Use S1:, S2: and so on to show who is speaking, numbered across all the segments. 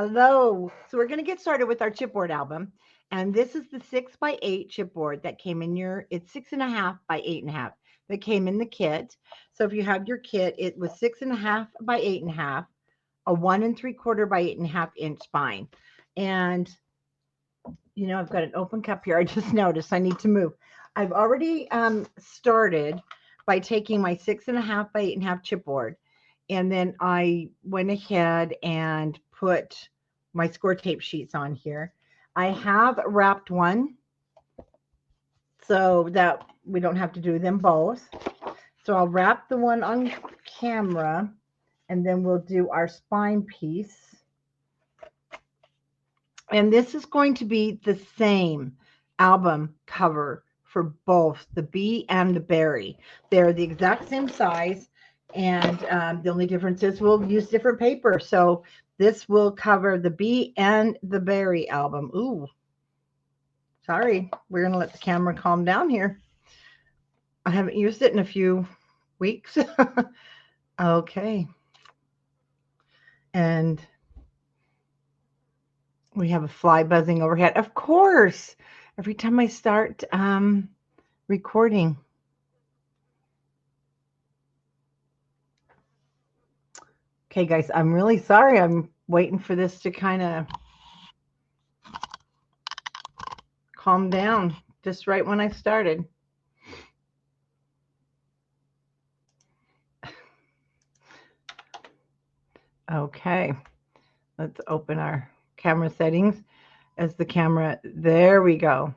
S1: Hello. So we're going to get started with our chipboard album. And this is the 6x8 chipboard that came in it's 6.5 by 8.5 that came in the kit. So if you have your kit, it was 6.5 by 8.5, a 1 3/4 by 8.5 inch spine. And, I've got an open cup here. I just noticed I need to move. I've already started by taking my 6.5 by 8.5 chipboard. And then I went ahead and put my score tape sheets on here. I have wrapped one so that we don't have to do them both. So I'll wrap the one on camera and then we'll do our spine piece. And this is going to be the same album cover for both the bee and the berry. They're the exact same size. And the only difference is we'll use different paper. So this will cover the bee and the berry album. Ooh, sorry. We're going to let the camera calm down here. I haven't used it in a few weeks. Okay. And we have a fly buzzing overhead. Of course, every time I start recording. Okay, guys, I'm really sorry. I'm waiting for this to kind of calm down just right when I started. Okay, let's open our camera settings as the camera. There we go.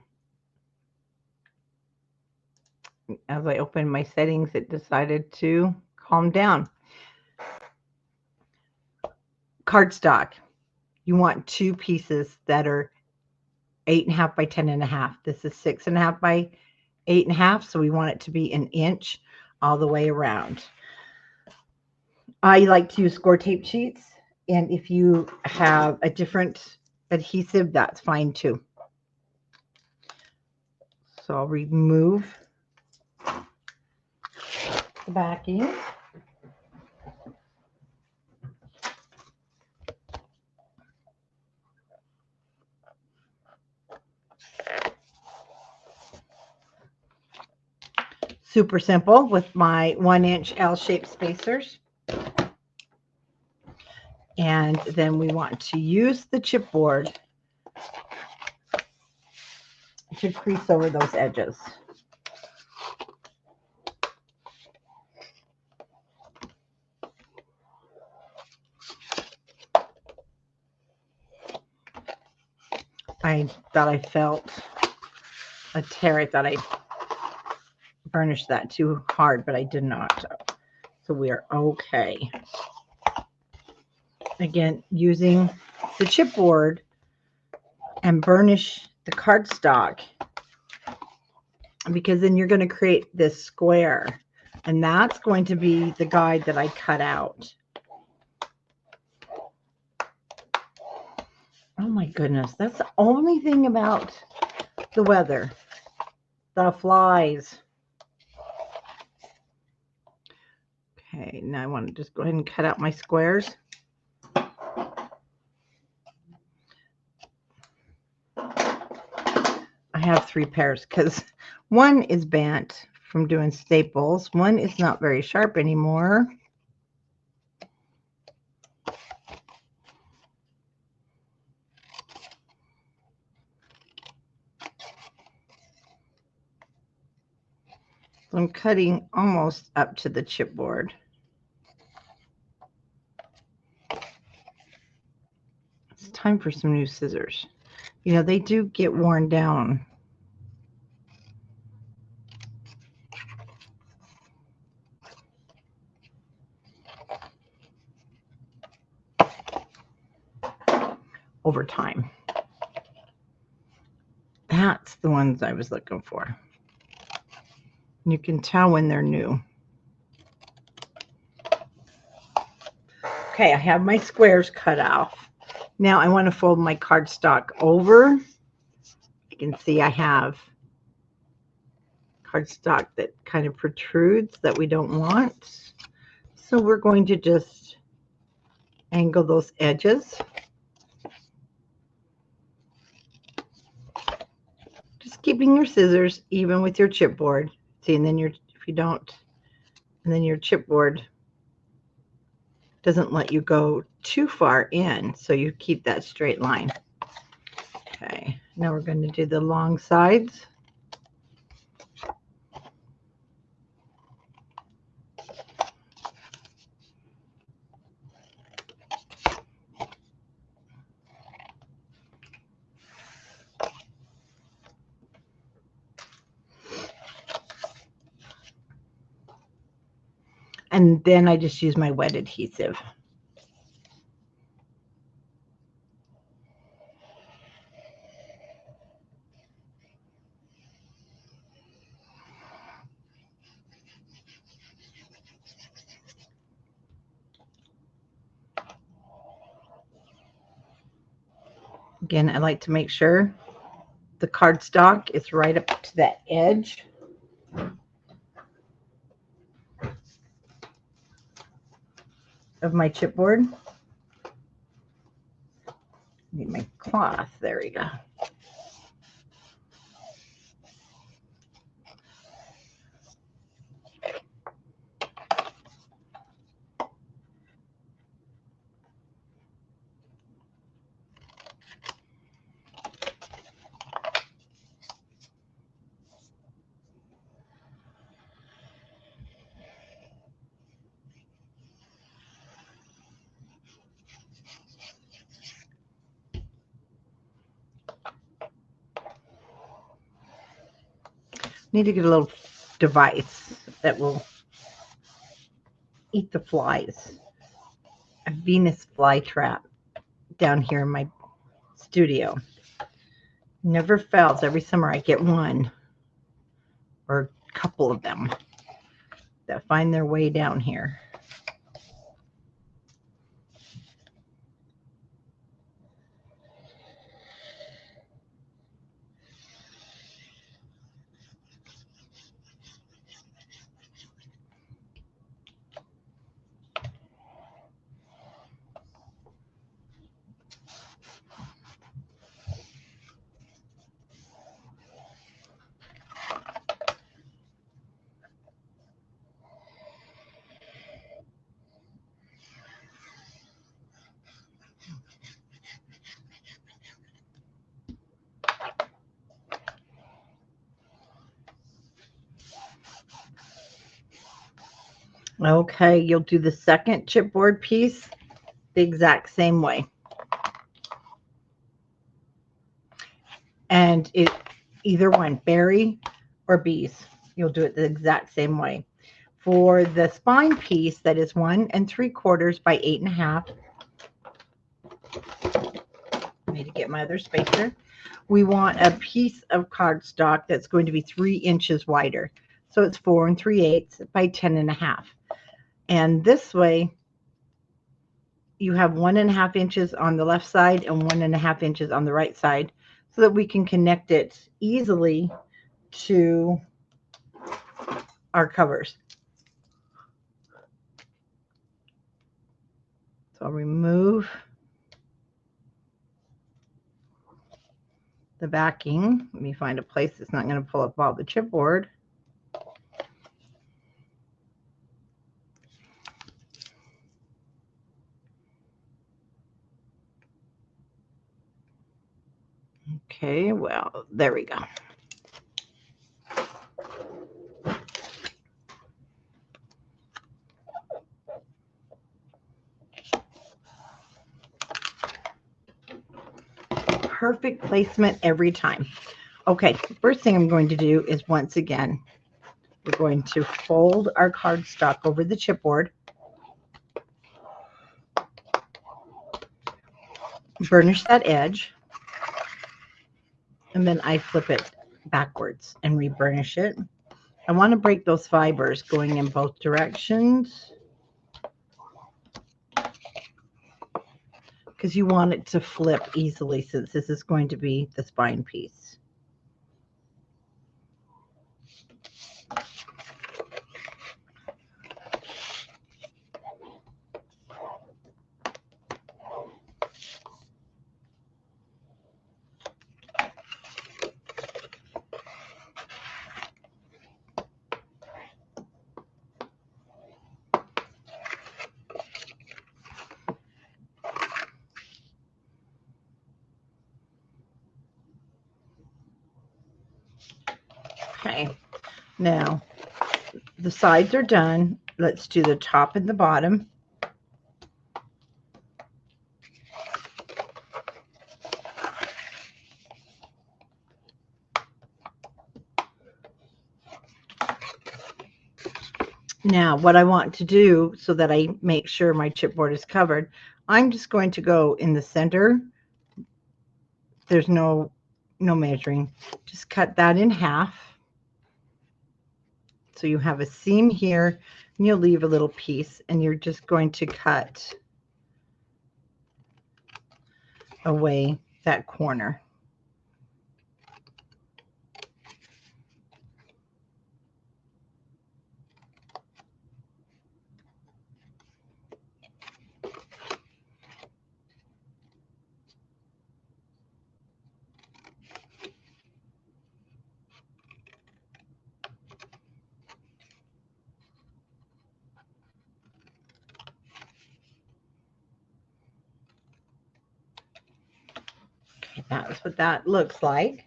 S1: As I opened my settings, it decided to calm down. Cardstock. You want two pieces that are 8.5 by 10.5. This is 6.5 by 8.5, so we want it to be an inch all the way around. I like to use score tape sheets, and if you have a different adhesive, that's fine too. So I'll remove the backing. Super simple with my 1-inch L-shaped spacers. And then we want to use the chipboard to crease over those edges. I thought I felt a tear. I thought I burnished that too hard, but I did not. So we are okay. Again, using the chipboard and burnish the cardstock, because then you're going to create this square, and that's going to be the guide that I cut out. Oh my goodness, that's the only thing about the weather. The flies. Okay, now I want to just go ahead and cut out my squares. I have 3 pairs because one is bent from doing staples. One is not very sharp anymore. I'm cutting almost up to the chipboard. It's time for some new scissors. You know, they do get worn down. Over time. That's the ones I was looking for. You can tell when they're new. Okay, I have my squares cut off. Now I want to fold my cardstock over. You can see I have cardstock that kind of protrudes that we don't want. So we're going to just angle those edges. keeping your scissors even with your chipboard. See, and then if you don't, and then your chipboard doesn't let you go too far in, so you keep that straight line. Okay, now we're going to do the long sides. And then I just use my wet adhesive. Again, I like to make sure the cardstock is right up to that edge. Of my chipboard. Need my cloth. There we go. Need to get a little device that will eat the flies. A Venus fly trap down here in my studio. Never fails. Every summer I get one or a couple of them that find their way down here. Okay, you'll do the second chipboard piece the exact same way. And it either one, berry or bees, you'll do it the exact same way. For the spine piece, that is 1 3/4 by 8 1/2. I need to get my other spacer. We want a piece of cardstock that's going to be 3 inches wider. So it's 4 3/8 by 10 1/2. And this way, you have 1 1/2 inches on the left side and 1 1/2 inches on the right side, so that we can connect it easily to our covers. So I'll remove the backing. Let me find a place that's not going to pull up all the chipboard. Okay, well, there we go. Perfect placement every time. Okay, first thing I'm going to do is, once again, we're going to fold our cardstock over the chipboard, burnish that edge, and then I flip it backwards and reburnish it. I want to break those fibers going in both directions, because you want it to flip easily, since this is going to be the spine piece. Okay, now the sides are done. Let's do the top and the bottom. Now, what I want to do so that I make sure my chipboard is covered, I'm just going to go in the center. There's no measuring. Just cut that in half. So you have a seam here, and you'll leave a little piece, and you're just going to cut away that corner. Okay, that's what that looks like.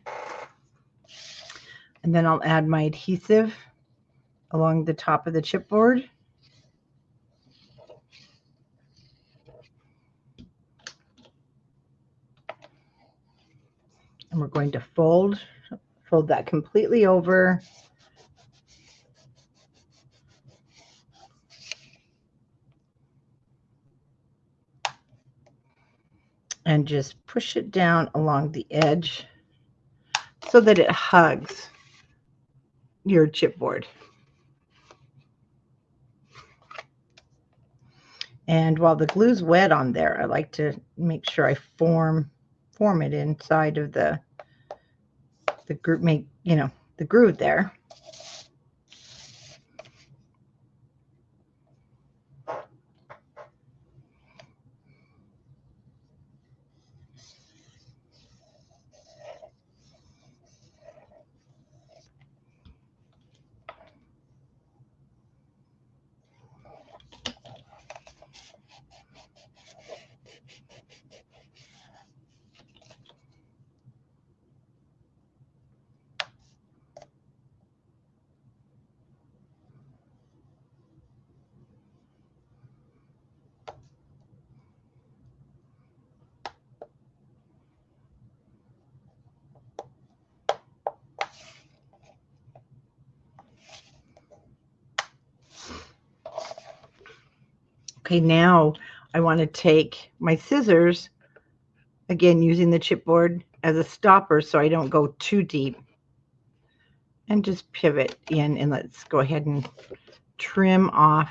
S1: And then I'll add my adhesive along the top of the chipboard. And we're going to fold that completely over. And just push it down along the edge so that it hugs your chipboard. And while the glue's wet on there, I like to make sure I form it inside of the groove, the groove there. Okay, now I want to take my scissors, again using the chipboard as a stopper so I don't go too deep, and just pivot in, and let's go ahead and trim off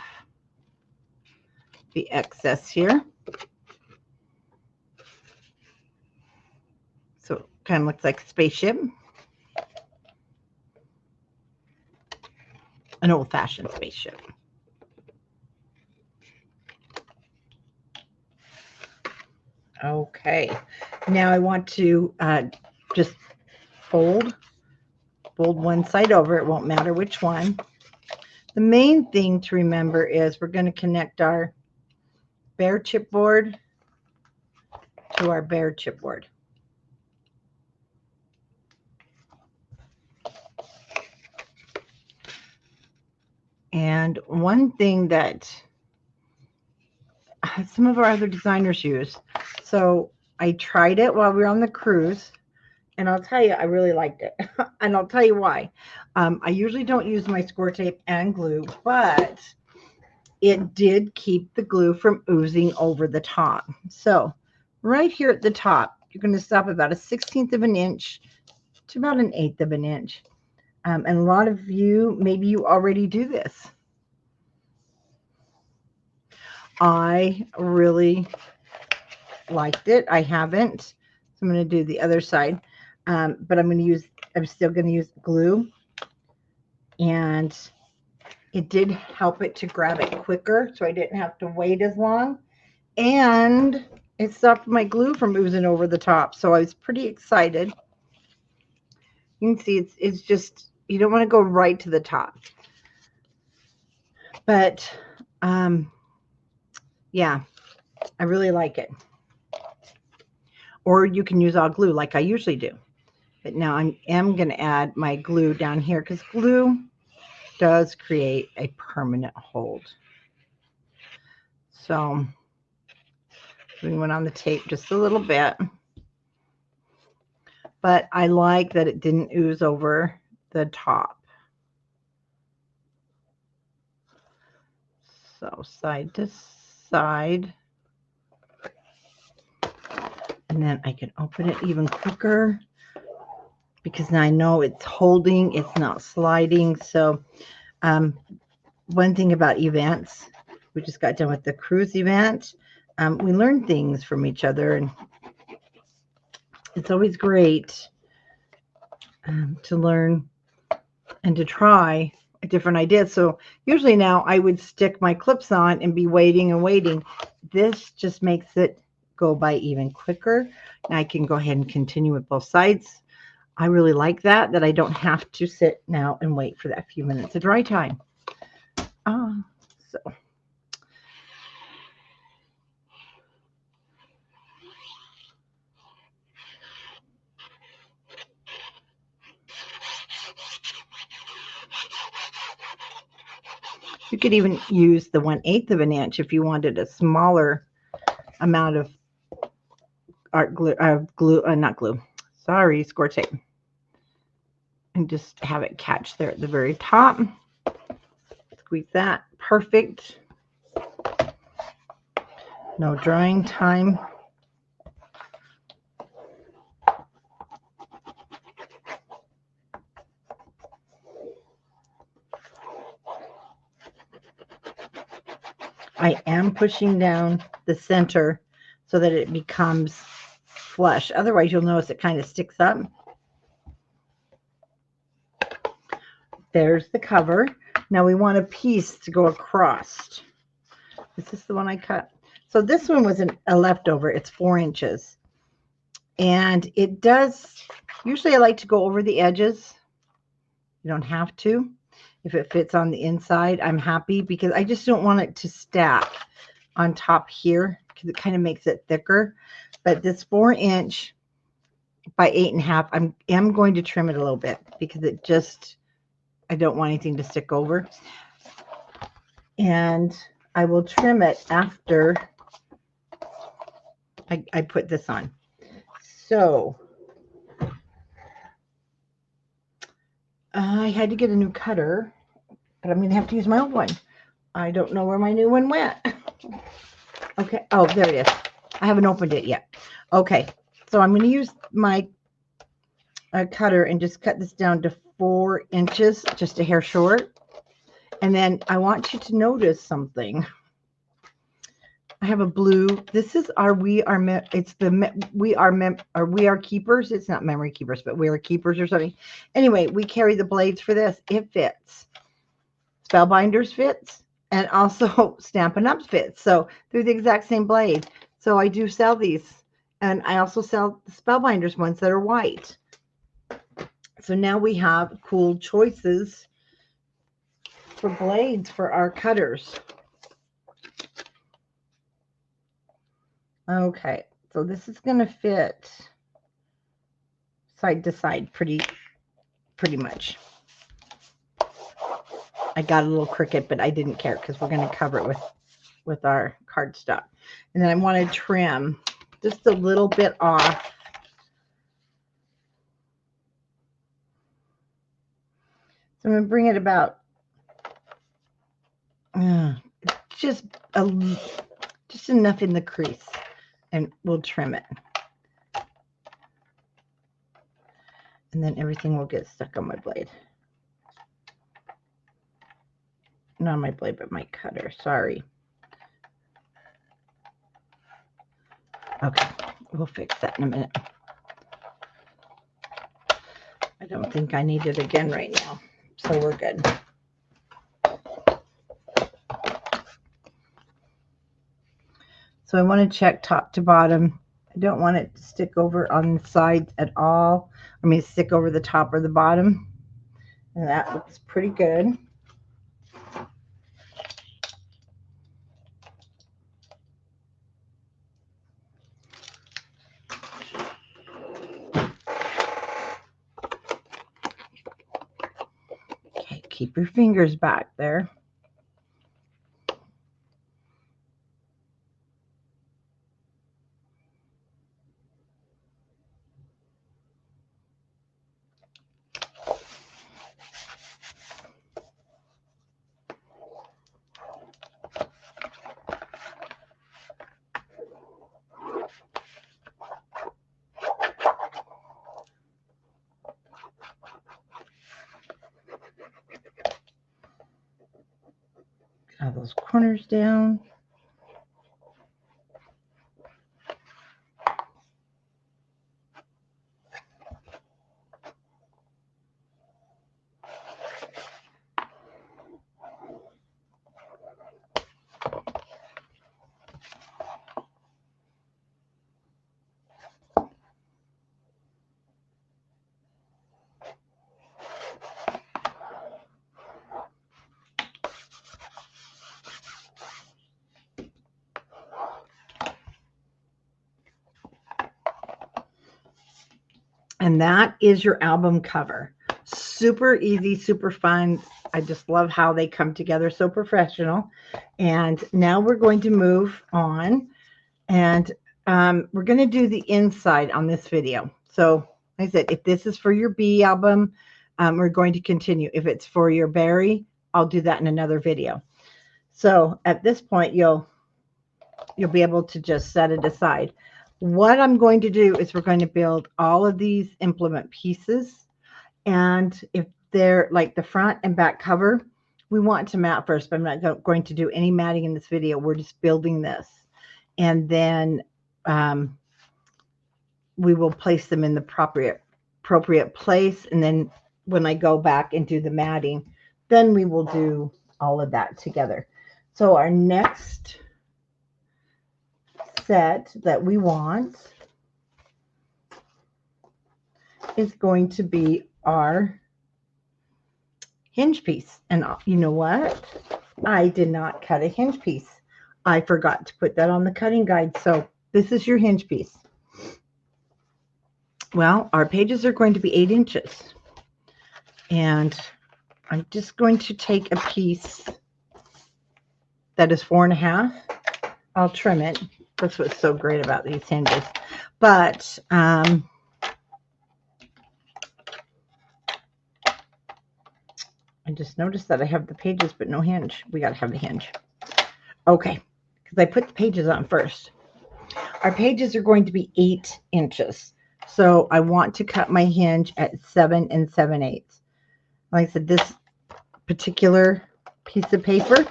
S1: the excess here. So it kind of looks like a spaceship. An old-fashioned spaceship. Okay, now I want to just fold one side over. It won't matter which one. The main thing to remember is we're going to connect our bare chipboard to our bare chipboard. And one thing that some of our other designers use, so I tried it while we were on the cruise, and I'll tell you, I really liked it. And I'll tell you why. I usually don't use my score tape and glue, but it did keep the glue from oozing over the top. So right here at the top, you're going to stop about a 1/16 of an inch to about an 1/8 of an inch. And a lot of you, maybe you already do this. I really liked it. I haven't. So I'm going to do the other side. But I'm still going to use glue. And it did help it to grab it quicker, so I didn't have to wait as long. And it stopped my glue from oozing over the top. So I was pretty excited. You can see it's just, you don't want to go right to the top. But yeah, I really like it. Or you can use all glue like I usually do. But now I am going to add my glue down here because glue does create a permanent hold. So we went on the tape just a little bit, but I like that it didn't ooze over the top. So side to side. And then I can open it even quicker because now I know it's holding, it's not sliding. So one thing about events, we just got done with the cruise event. We learn things from each other, and it's always great to learn and to try a different idea. So usually now I would stick my clips on and be waiting and waiting. This just makes it go by even quicker. Now I can go ahead and continue with both sides. I really like that I don't have to sit now and wait for that few minutes of dry time. So you could even use the 1/8 of an inch if you wanted a smaller amount of art glue, not glue, sorry, score tape, and just have it catch there at the very top. Squeeze that, perfect. No drying time. I am pushing down the center so that it becomes flush. Otherwise, you'll notice it kind of sticks up. There's the cover. Now we want a piece to go across. This is the one I cut. So this one was a leftover. It's 4 inches. And it does, usually I like to go over the edges. You don't have to. If it fits on the inside, I'm happy because I just don't want it to stack on top here because it kind of makes it thicker. But this 4-inch by 8.5, I am going to trim it a little bit because it just, I don't want anything to stick over. And I will trim it after I put this on. So I had to get a new cutter, but I'm going to have to use my old one. I don't know where my new one went. Okay. Oh, there it is. I haven't opened it yet. Okay. So I'm going to use my cutter and just cut this down to 4 inches, just a hair short. And then I want you to notice something. I have a blue. This is our We Are Keepers. It's not Memory Keepers, but We Are Keepers or something. Anyway, we carry the blades for this. It fits. Spellbinders fits, and also Stampin' Ups fits. So they're the exact same blade. So I do sell these, and I also sell the Spellbinders ones that are white. So now we have cool choices for blades for our cutters. Okay, so this is going to fit side to side pretty much. I got a little crooked, but I didn't care because we're going to cover it with our cardstock. And then I want to trim just a little bit off. So I'm going to bring it about just enough in the crease, and we'll trim it. And then everything will get stuck on my blade. Not my blade, but my cutter. Sorry. Okay, we'll fix that in a minute. I don't think I need it again right now, so we're good. So I want to check top to bottom. I don't want it to stick over on the sides at all. I mean, stick over the top or the bottom. And that looks pretty good. keep your fingers back there. All those corners down. And that is your album cover. Super easy, super fun. I just love how they come together, so professional. And now we're going to move on, and we're going to do the inside on this video. So like I said, if this is for your bee album, we're going to continue. If it's for your berry, I'll do that in another video. So at this point, you'll be able to just set it aside. What I'm going to do is we're going to build all of these implement pieces. And if they're like the front and back cover, we want to mat first, but I'm not going to do any matting in this video. We're just building this. And then we will place them in the appropriate place. And then when I go back and do the matting, then we will do all of that together. So our next set that we want is going to be our hinge piece. And you know what? I did not cut a hinge piece. I forgot to put that on the cutting guide. So this is your hinge piece. Well, our pages are going to be 8 inches. And I'm just going to take a piece that is 4.5. I'll trim it. That's what's so great about these hinges. But I just noticed that I have the pages but no hinge. We got to have the hinge. Okay, because I put the pages on first. Our pages are going to be 8 inches. So I want to cut my hinge at 7 7/8. Like I said, this particular piece of paper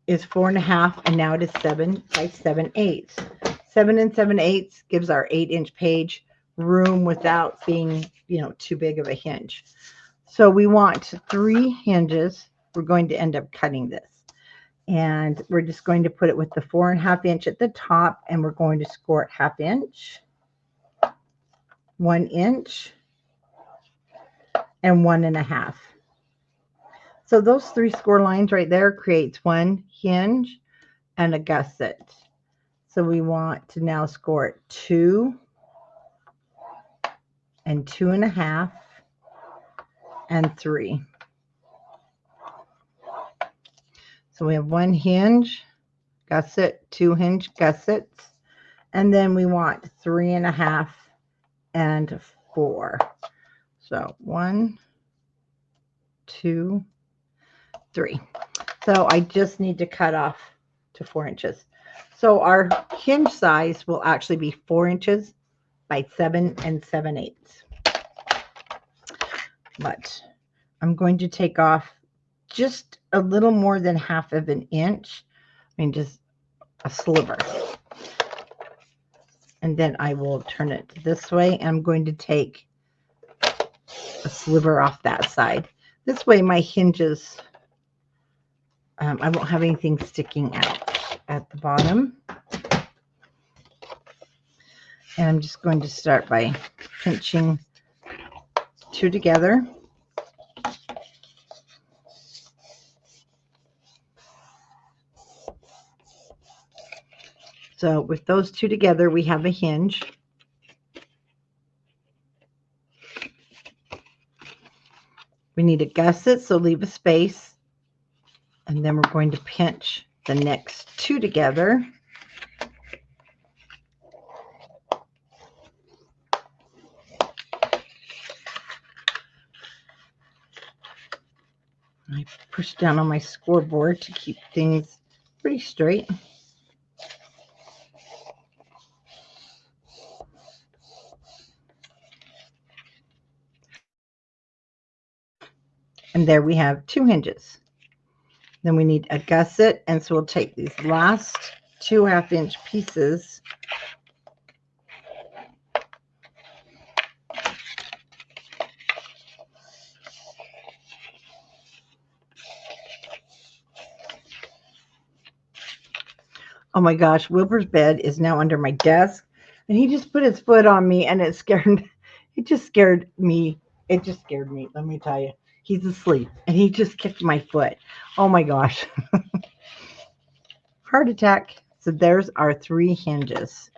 S1: is 4.5, and now it is 7 by 7/8. 7 7/8 gives our 8-inch page room without being, too big of a hinge. So we want 3 hinges. We're going to end up cutting this. And we're just going to put it with the 4.5 inch at the top, and we're going to score it 1/2 inch, 1 inch, and 1.5. So those 3 score lines right there creates 1 hinge and a gusset. So we want to now score it 2 and 2.5 and 3. So we have 1 hinge, gusset, 2 hinge gussets, and then we want 3.5 and 4. So 1, 2, 3. So I just need to cut off to 4 inches. So our hinge size will actually be 4 inches by 7 7/8. But I'm going to take off just a little more than 1/2 inch. I mean, just a sliver. And then I will turn it this way. I'm going to take a sliver off that side. This way my hinges, I won't have anything sticking out at the bottom. And I'm just going to start by pinching 2 together. So with those 2 together, we have a hinge. We need to gusset, so leave a space. And then we're going to pinch the next two together. I push down on my scoreboard to keep things pretty straight. And there we have two hinges. Then we need a gusset, and so we'll take these last 2 1/2-inch pieces Oh my gosh, Wilbur's bed is now under my desk, and he just put his foot on me, and it scared it just scared me. It just scared me, let me tell you. He's asleep, and he just kicked my foot. Oh my gosh. Heart attack. So there's our 3 hinges,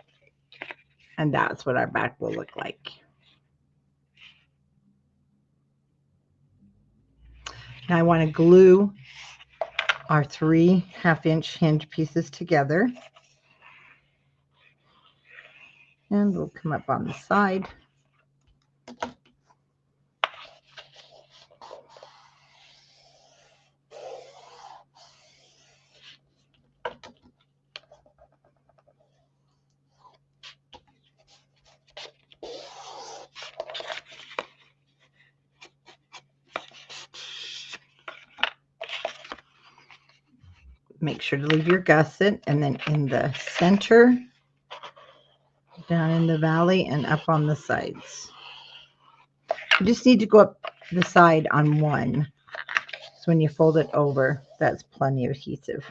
S1: and that's what our back will look like. Now I want to glue our 3 1/2-inch hinge pieces together. And we'll come up on the side. Make sure to leave your gusset, and then in the center, down in the valley, and up on the sides. You just need to go up the side on one. So when you fold it over, that's plenty of adhesive.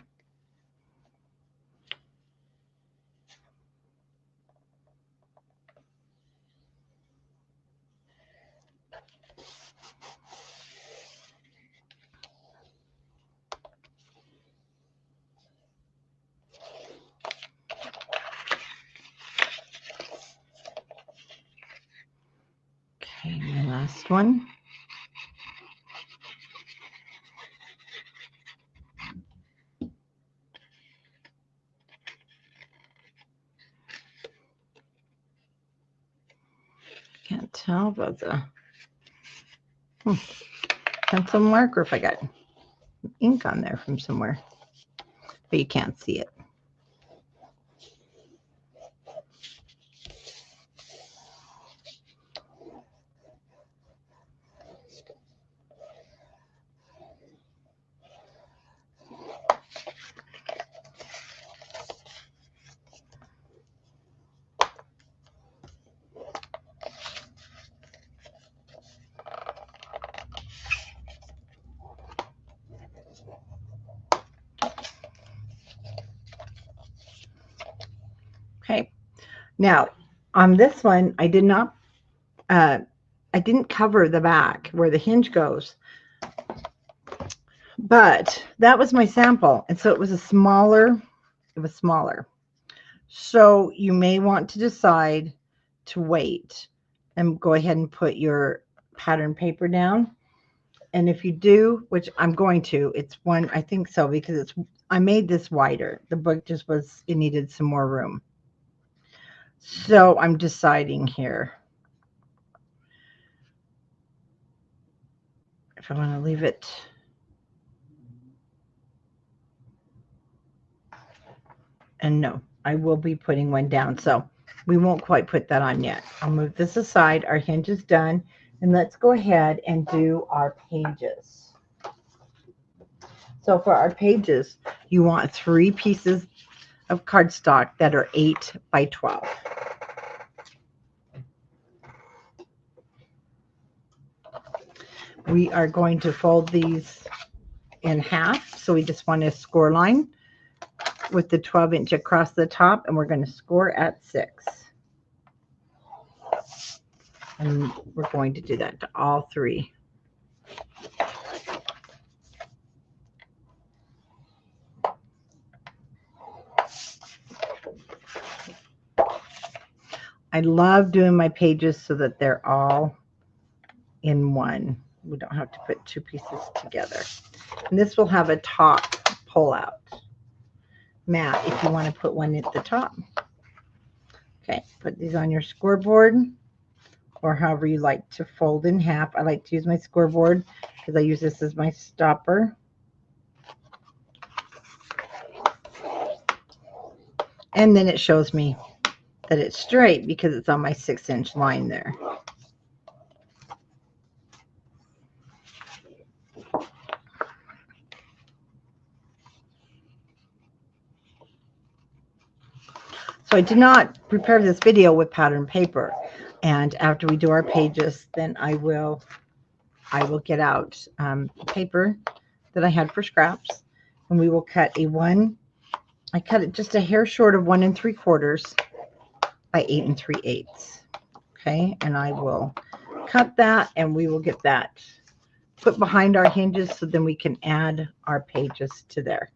S1: Okay, and the last one. Can't tell about the pencil mark, or if I got ink on there from somewhere, but you can't see it. Okay, now on this one, I didn't cover the back where the hinge goes, but that was my sample, and so it was smaller. So you may want to decide to wait and go ahead and put your pattern paper down. And if you do, which I'm going to, it's one, I think so, because I made this wider. The book just it needed some more room. So I'm deciding here if I want to leave it. And no, I will be putting one down. So we won't quite put that on yet. I'll move this aside. Our hinge is done. And let's go ahead and do our pages. So for our pages, you want 3 pieces of cardstock that are 8 by 12. We are going to fold these in half. So we just want a score line with the 12-inch across the top, and we're going to score at 6. And we're going to do that to all 3. I love doing my pages so that they're all in one. We don't have to put two pieces together. And this will have a top pull out mat if you want to put one at the top. Okay, put these on your scoreboard or however you like to fold in half. I like to use my scoreboard because I use this as my stopper. And then it shows me that it's straight because it's on my 6-inch line there. So I did not prepare this video with pattern paper, and after we do our pages, then I will get out paper that I had for scraps, and we will cut I cut it just a hair short of 1 3/4 by 8 3/8. Okay, and I will cut that, and we will get that put behind our hinges so then we can add our pages to there.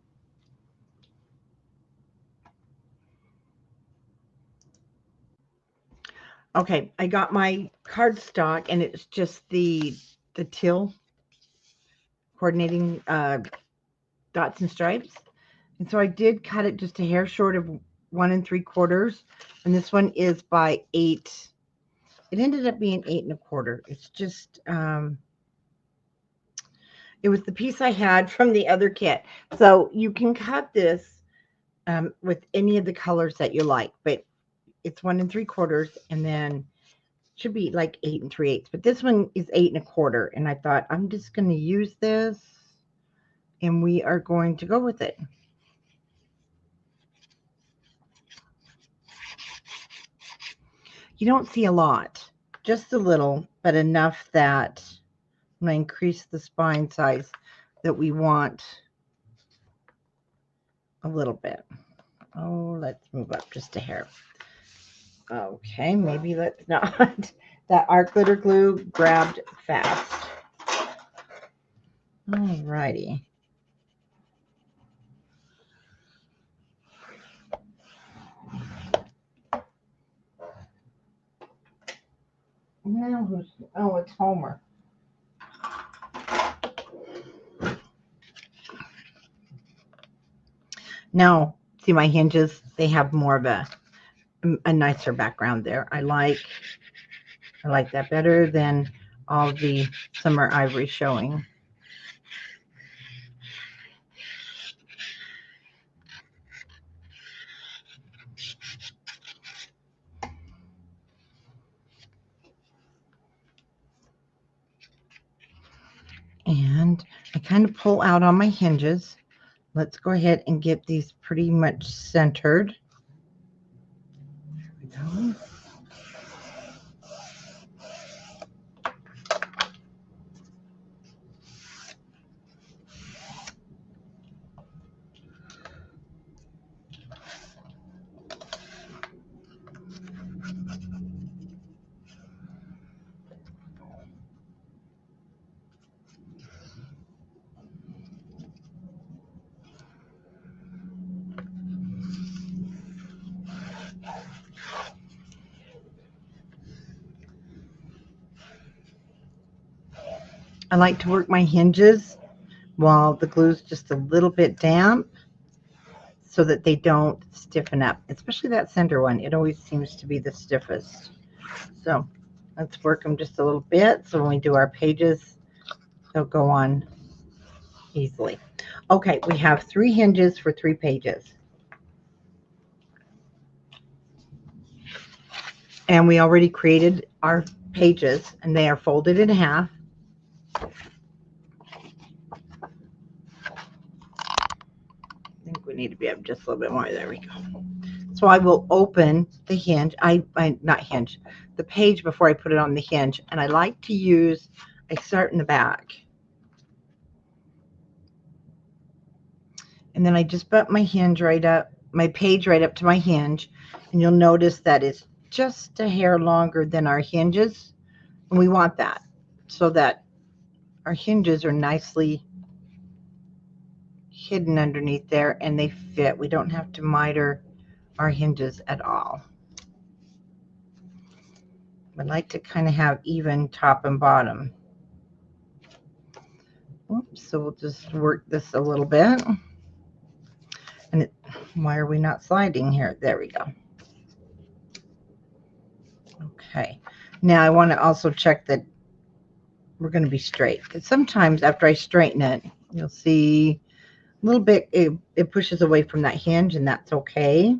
S1: Okay, I got my cardstock, and it's just the teal coordinating dots and stripes. And so I did cut it just a hair short of 1 3/4, and this one is by 8. It ended up being 8 1/4. It's just it was the piece I had from the other kit. So you can cut this with any of the colors that you like, but it's 1 3/4, and then should be like 8 3/8. But this one is 8 1/4, and I thought I'm just going to use this, and we are going to go with it. You don't see a lot, just a little, but enough that I'm going to increase the spine size that we want a little bit. Oh, let's move up just a hair. Okay, maybe let's not. That art glitter glue grabbed fast. All righty. Now who's, oh, it's Homer. Now, see my hinges? They have more of a nicer background there. I like that better than all the summer ivory showing. And I kind of pull out on my hinges. Let's go ahead and get these pretty much centered. There we go. I like to work my hinges while the glue's just a little bit damp so that they don't stiffen up, especially that center one. It always seems to be the stiffest. So let's work them just a little bit so when we do our pages, they'll go on easily. Okay, we have 3 hinges for 3 pages. And we already created our pages, and they are folded in half. I think we need to be up just a little bit more. There we go. So I will open the hinge, not hinge, the page before I put it on the hinge. And I like to use, I start in the back. And then I just butt my hinge right up, my page right up to my hinge. And you'll notice that it's just a hair longer than our hinges. And we want that so that our hinges are nicely hidden underneath there and they fit. We don't have to miter our hinges at all. I like to kind of have even top and bottom. So we'll just work this a little bit. And why are we not sliding here? There we go. Okay. Now I want to also check that we're going to be straight, because sometimes after I straighten it, you'll see a little bit, it pushes away from that hinge, and that's okay.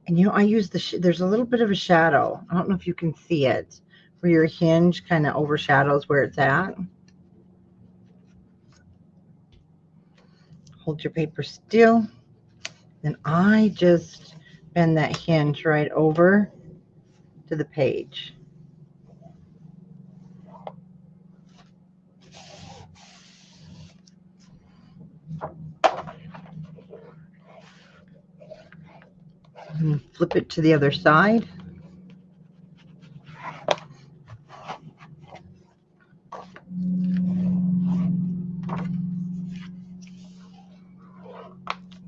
S1: And I use there's a little bit of a shadow. I don't know if you can see it, where your hinge kind of overshadows where it's at. Hold your paper still. Then I just bend that hinge right over to the page. And flip it to the other side.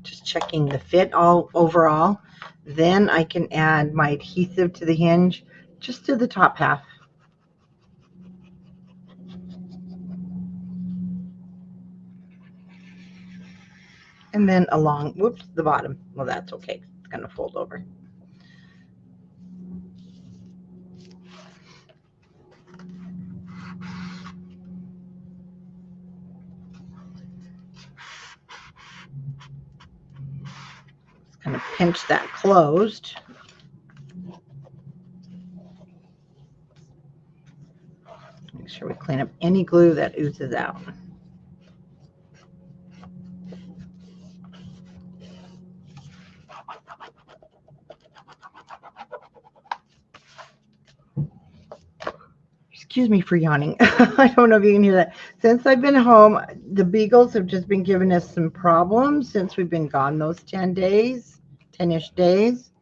S1: Just checking the fit all overall. Then I can add my adhesive to the hinge, just to the top half. And then along, whoops, the bottom. Well, that's okay. It's going to fold over. Just kind of pinch that closed. Make sure we clean up any glue that oozes out. Excuse me for yawning. I don't know if you can hear that. Since I've been home, the beagles have just been giving us some problems since we've been gone those 10-ish days.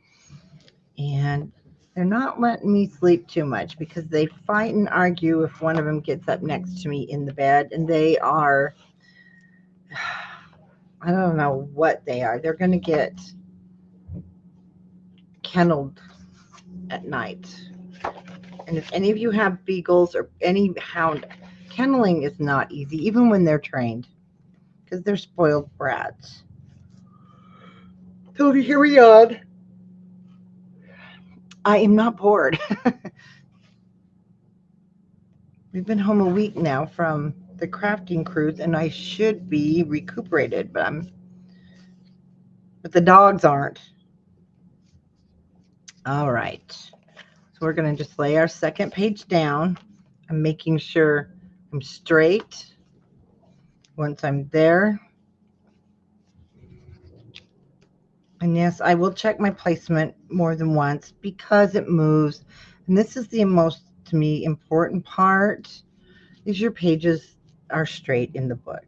S1: And they're not letting me sleep too much, because they fight and argue if one of them gets up next to me in the bed. And they are, I don't know what they are. They're going to get kenneled at night. And if any of you have beagles or any hound, kenneling is not easy, even when they're trained, because they're spoiled brats. So here we are. I am not bored. We've been home a week now from the crafting cruise, and I should be recuperated, but the dogs aren't. All right. So we're going to just lay our second page down. I'm making sure I'm straight. Once I'm there, and yes, I will check my placement more than once, because it moves. And this is the most, to me, important part, is your pages are straight in the book.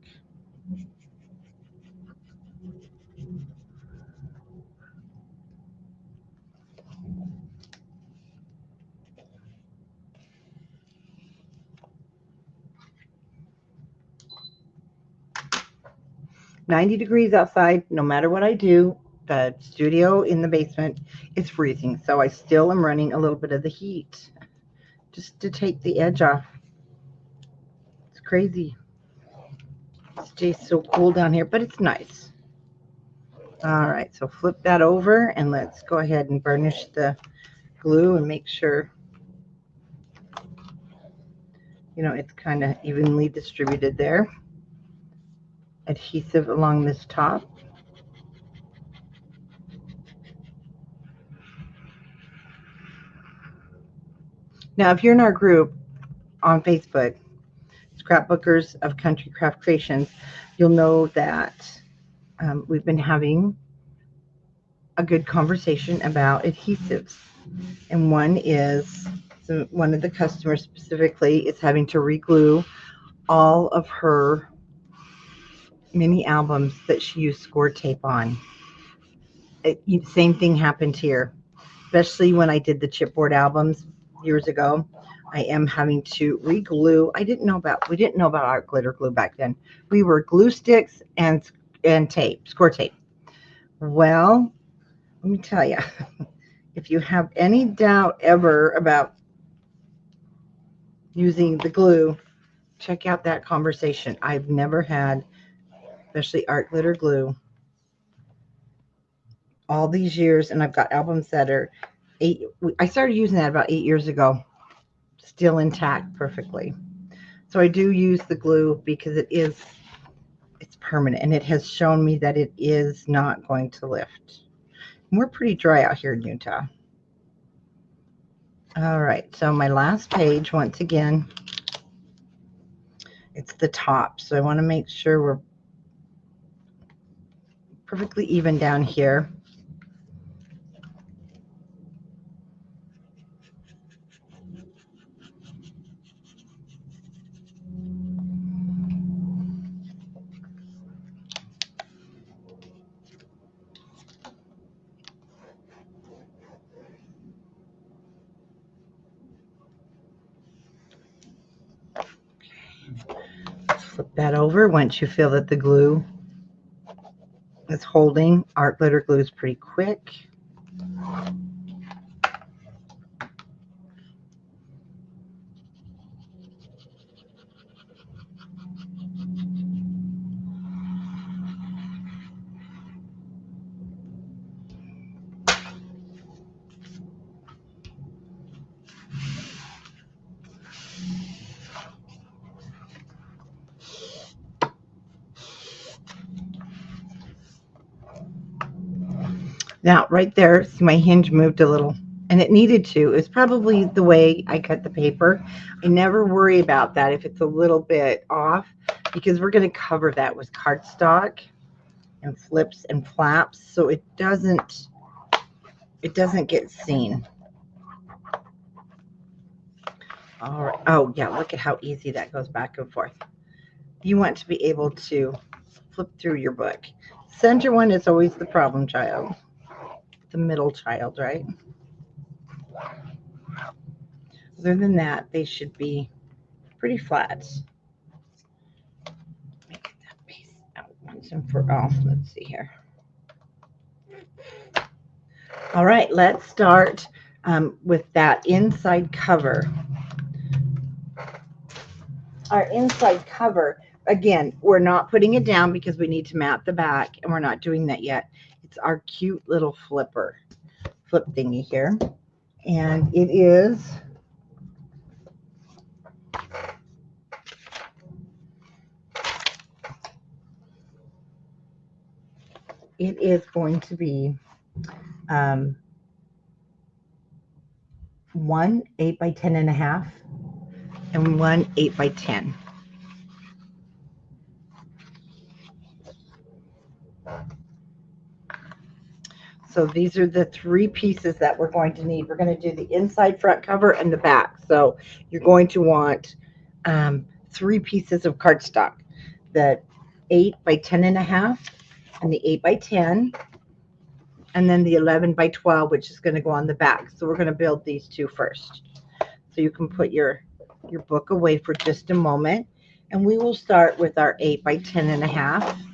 S1: $90 outside. No matter what I do, the studio in the basement is freezing, so I still am running a little bit of the heat just to take the edge off. It's crazy. It stays so cool down here, but it's nice. All right, so flip that over, and let's go ahead and burnish the glue and make sure it's kind of evenly distributed there. Adhesive along this top. Now, if you're in our group on Facebook, Scrapbookers of Country Craft Creations, you'll know that we've been having a good conversation about adhesives. And one of the customers specifically is having to reglue all of her mini albums that she used score tape on. Same thing happened here, especially when I did the chipboard albums years ago. I am having to reglue. We didn't know about our glitter glue back then. We were glue sticks and tape, score tape. Well, let me tell you, if you have any doubt ever about using the glue, check out that conversation. I've never had, especially art glitter glue, all these years, and I've got albums that are I started using that about 8 years ago, still intact perfectly. So I do use the glue because it's permanent, and it has shown me that it is not going to lift. And we're pretty dry out here in Utah. All right, so my last page, once again, it's the top. So I want to make sure we're perfectly even down here. Flip that over. Once you feel that the glue is holding, art glitter glue is pretty quick. Now, right there, see my hinge moved a little, and it needed to. It's probably the way I cut the paper. I never worry about that if it's a little bit off, because we're going to cover that with cardstock and flips and flaps, so it doesn't get seen. All right. Oh, yeah, look at how easy that goes back and forth. You want to be able to flip through your book. Center one is always the problem child. The middle child, right? Other than that, they should be pretty flat. Let me get that piece out once and for all. Let's see here. All right, let's start with that inside cover. Our inside cover, again, we're not putting it down because we need to mat the back, and we're not doing that yet. It's our cute little flip thingy here, and it is going to be 1 8x10.5 and 1 8x10. So these are the 3 pieces that we're going to need. We're going to do the inside front cover and the back. So you're going to want 3 pieces of cardstock, the 8x10.5 and the 8x10, and then the 11x12, which is going to go on the back. So we're going to build these 2 first. So you can put your book away for just a moment, and we will start with our 8x10.5.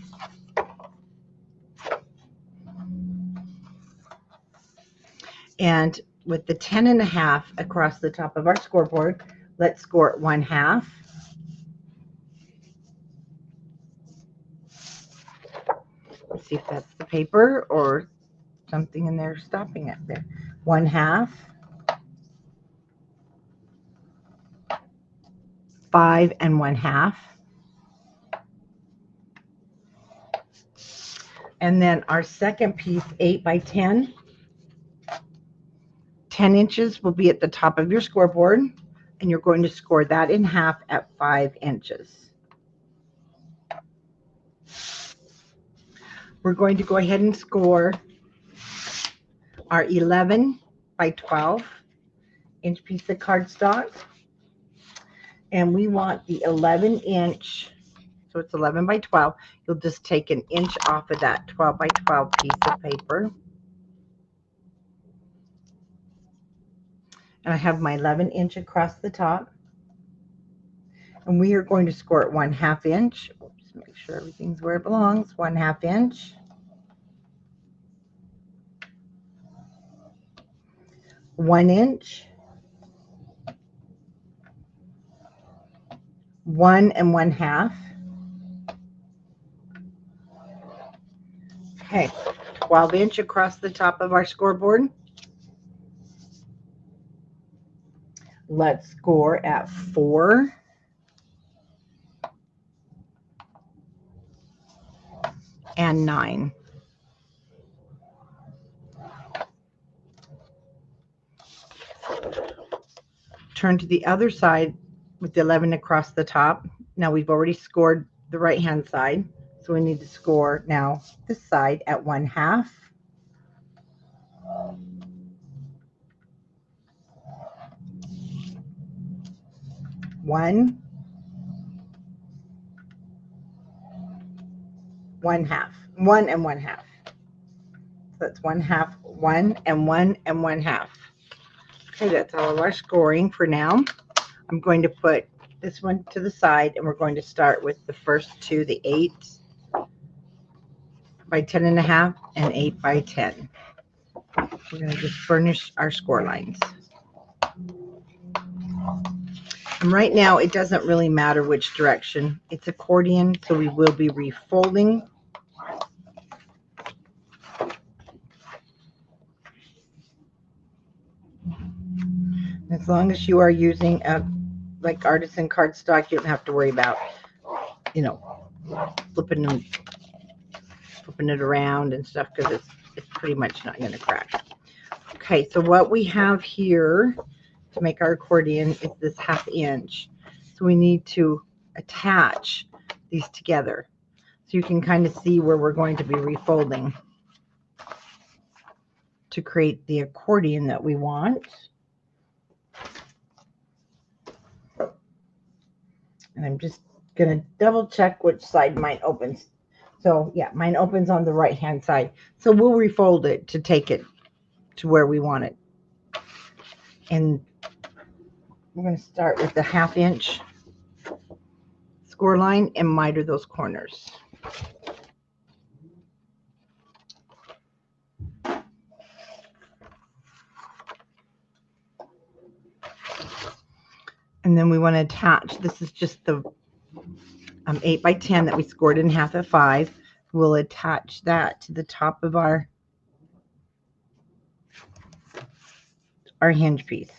S1: And with the 10.5 across the top of our scoreboard, let's score it 1/2. Let's see if that's the paper or something in there stopping it there. 1/2, 5 1/2. And then our second piece, 8x10. 10 inches will be at the top of your scoreboard, and you're going to score that in half at 5 inches. We're going to go ahead and score our 11x12 inch piece of cardstock, and we want the 11-inch, so it's 11x12. You'll just take an inch off of that 12x12 piece of paper. And I have my 11-inch across the top, and we are going to score it 1/2 inch. Just make sure everything's where it belongs. 1/2 inch, 1 inch, 1 1/2. Okay, 12" across the top of our scoreboard. Let's score at 4 and 9. Turn to the other side with the 11 across the top. Now we've already scored the right hand side, so we need to score now this side at 1/2. 1 1/2. 1 1/2. So that's 1/2, 1 and 1 1/2. Okay, that's all of our scoring for now. I'm going to put this one to the side, and we're going to start with the first two, the 8 by 10 1/2 and 8 by 10. We're going to just furnish our score lines. And right now, it doesn't really matter which direction. It's accordion, so we will be refolding. As long as you are using a like artisan cardstock, you don't have to worry about, flipping it around and stuff, because it's pretty much not going to crack. Okay, so what we have here to make our accordion is this 1/2 inch. So we need to attach these together so you can kind of see where we're going to be refolding to create the accordion that we want. And I'm just going to double check which side mine opens. So yeah, mine opens on the right hand side. So we'll refold it to take it to where we want it. And we're going to start with the 1/2 inch score line and miter those corners. And then we want to attach, this is just the 8 by 10 that we scored in 1/2 at 5. We'll attach that to the top of our hinge piece.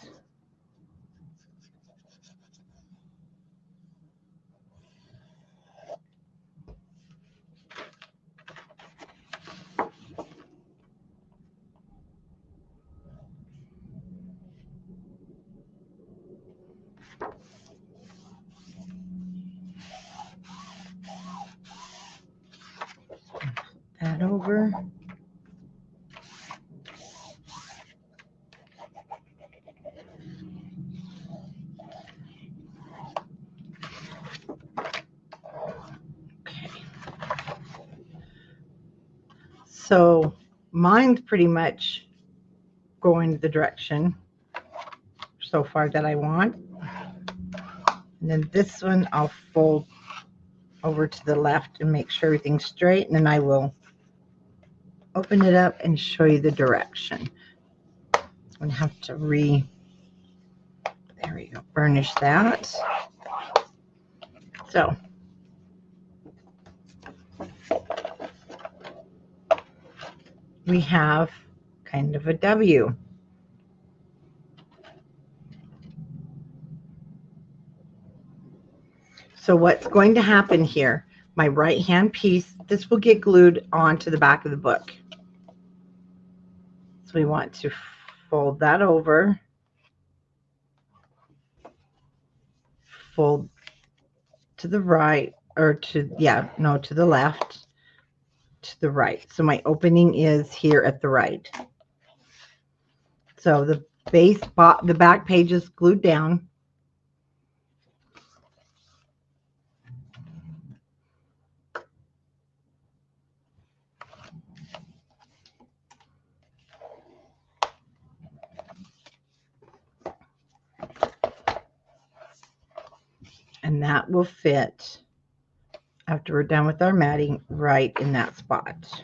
S1: That over. Okay. So mine's pretty much going the direction so far that I want. And then this one I'll fold over to the left and make sure everything's straight, and then I will open it up and show you the direction. I'm going to have to there we go, burnish that. So we have kind of a W. So what's going to happen here, my right hand piece, this will get glued onto the back of the book. So we want to fold that over, fold to the right, or to the left, to the right. So my opening is here at the right. So the back page is glued down. And that will fit, after we're done with our matting, right in that spot.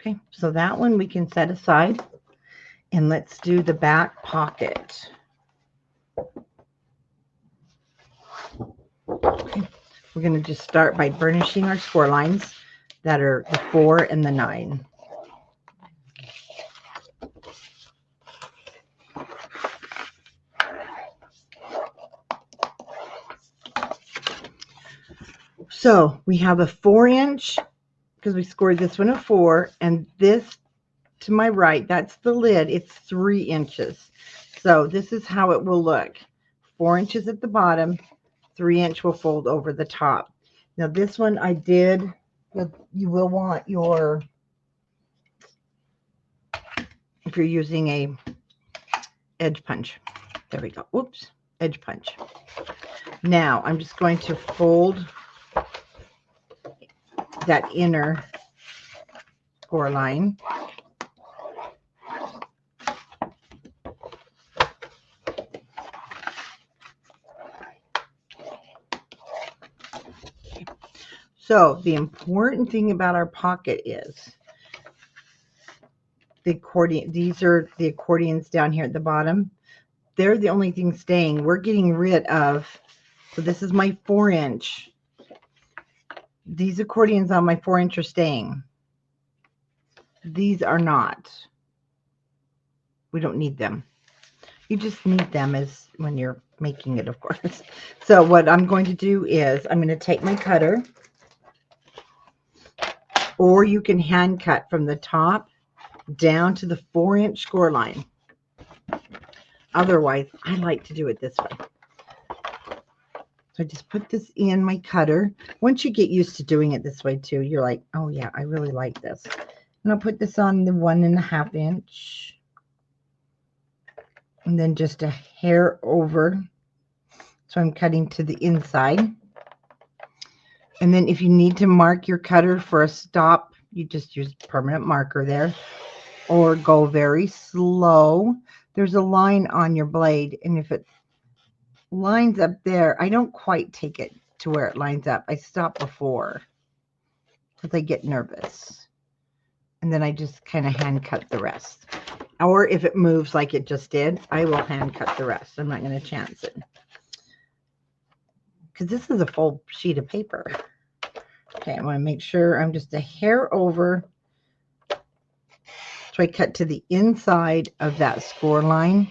S1: Okay, so that one we can set aside. And let's do the back pocket. Okay. We're going to just start by burnishing our score lines that are the 4 and the 9. So we have a 4-inch, because we scored this one a 4, and this to my right, that's the lid. It's 3 inches. So this is how it will look. 4 inches at the bottom, 3-inch will fold over the top. Now this one I did, you will want your, if you're using a edge punch. There we go. Whoops, edge punch. Now I'm just going to fold that inner score line. So the important thing about our pocket is the accordion. These are the accordions down here at the bottom. They're the only thing staying. We're getting rid of, so this is my 4-inch. These accordions on my 4-inch are staying. These are not. We don't need them. You just need them as when you're making it, of course. So what I'm going to do is I'm going to take my cutter, or you can hand cut from the top down to the 4-inch score line. Otherwise, I like to do it this way. So I just put this in my cutter. Once you get used to doing it this way too, you're like, oh yeah, I really like this. And I'll put this on the 1.5 inch. And then just a hair over. So I'm cutting to the inside. And then if you need to mark your cutter for a stop, you just use permanent marker there. Or go very slow. There's a line on your blade, and if it lines up there, I don't quite take it to where it lines up. I stop before because I get nervous. And then I just kind of hand cut the rest. Or if it moves like it just did, I will hand cut the rest. I'm not going to chance it. Because this is a full sheet of paper. Okay, I want to make sure I'm just a hair over. So I cut to the inside of that score line.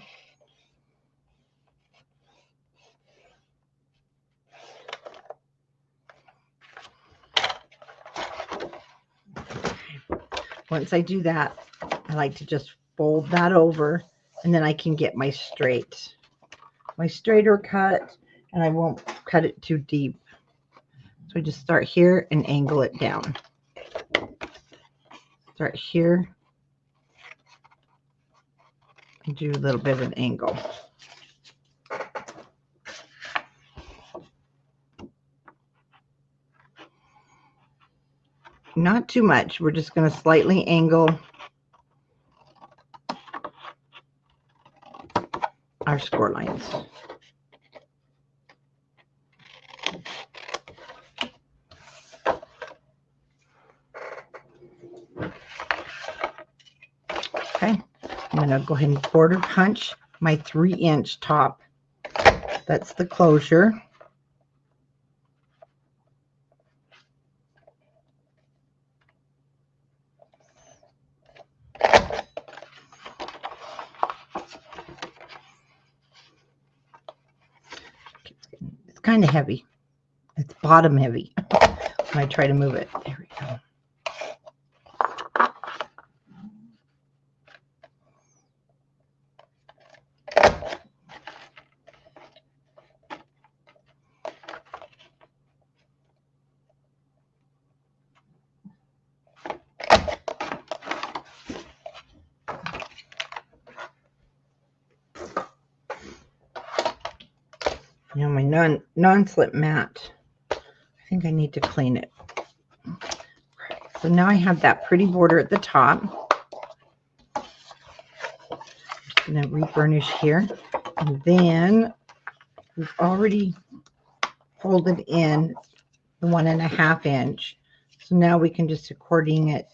S1: Once I do that, I like to just fold that over, and then I can get my straighter cut, and I won't cut it too deep. So I just start here and angle it down. Start here and do a little bit of an angle. Not too much. We're just going to slightly angle our score lines. Okay, I'm going to go ahead and quarter punch my 3-inch top. That's the closure. It's kind of heavy. It's bottom heavy when I try to move it. There we go. Now my non-slip mat, I think I need to clean it. So now I have that pretty border at the top. I'm going to reburnish here. And then we've already folded in the 1.5 inch. So now we can just accordion it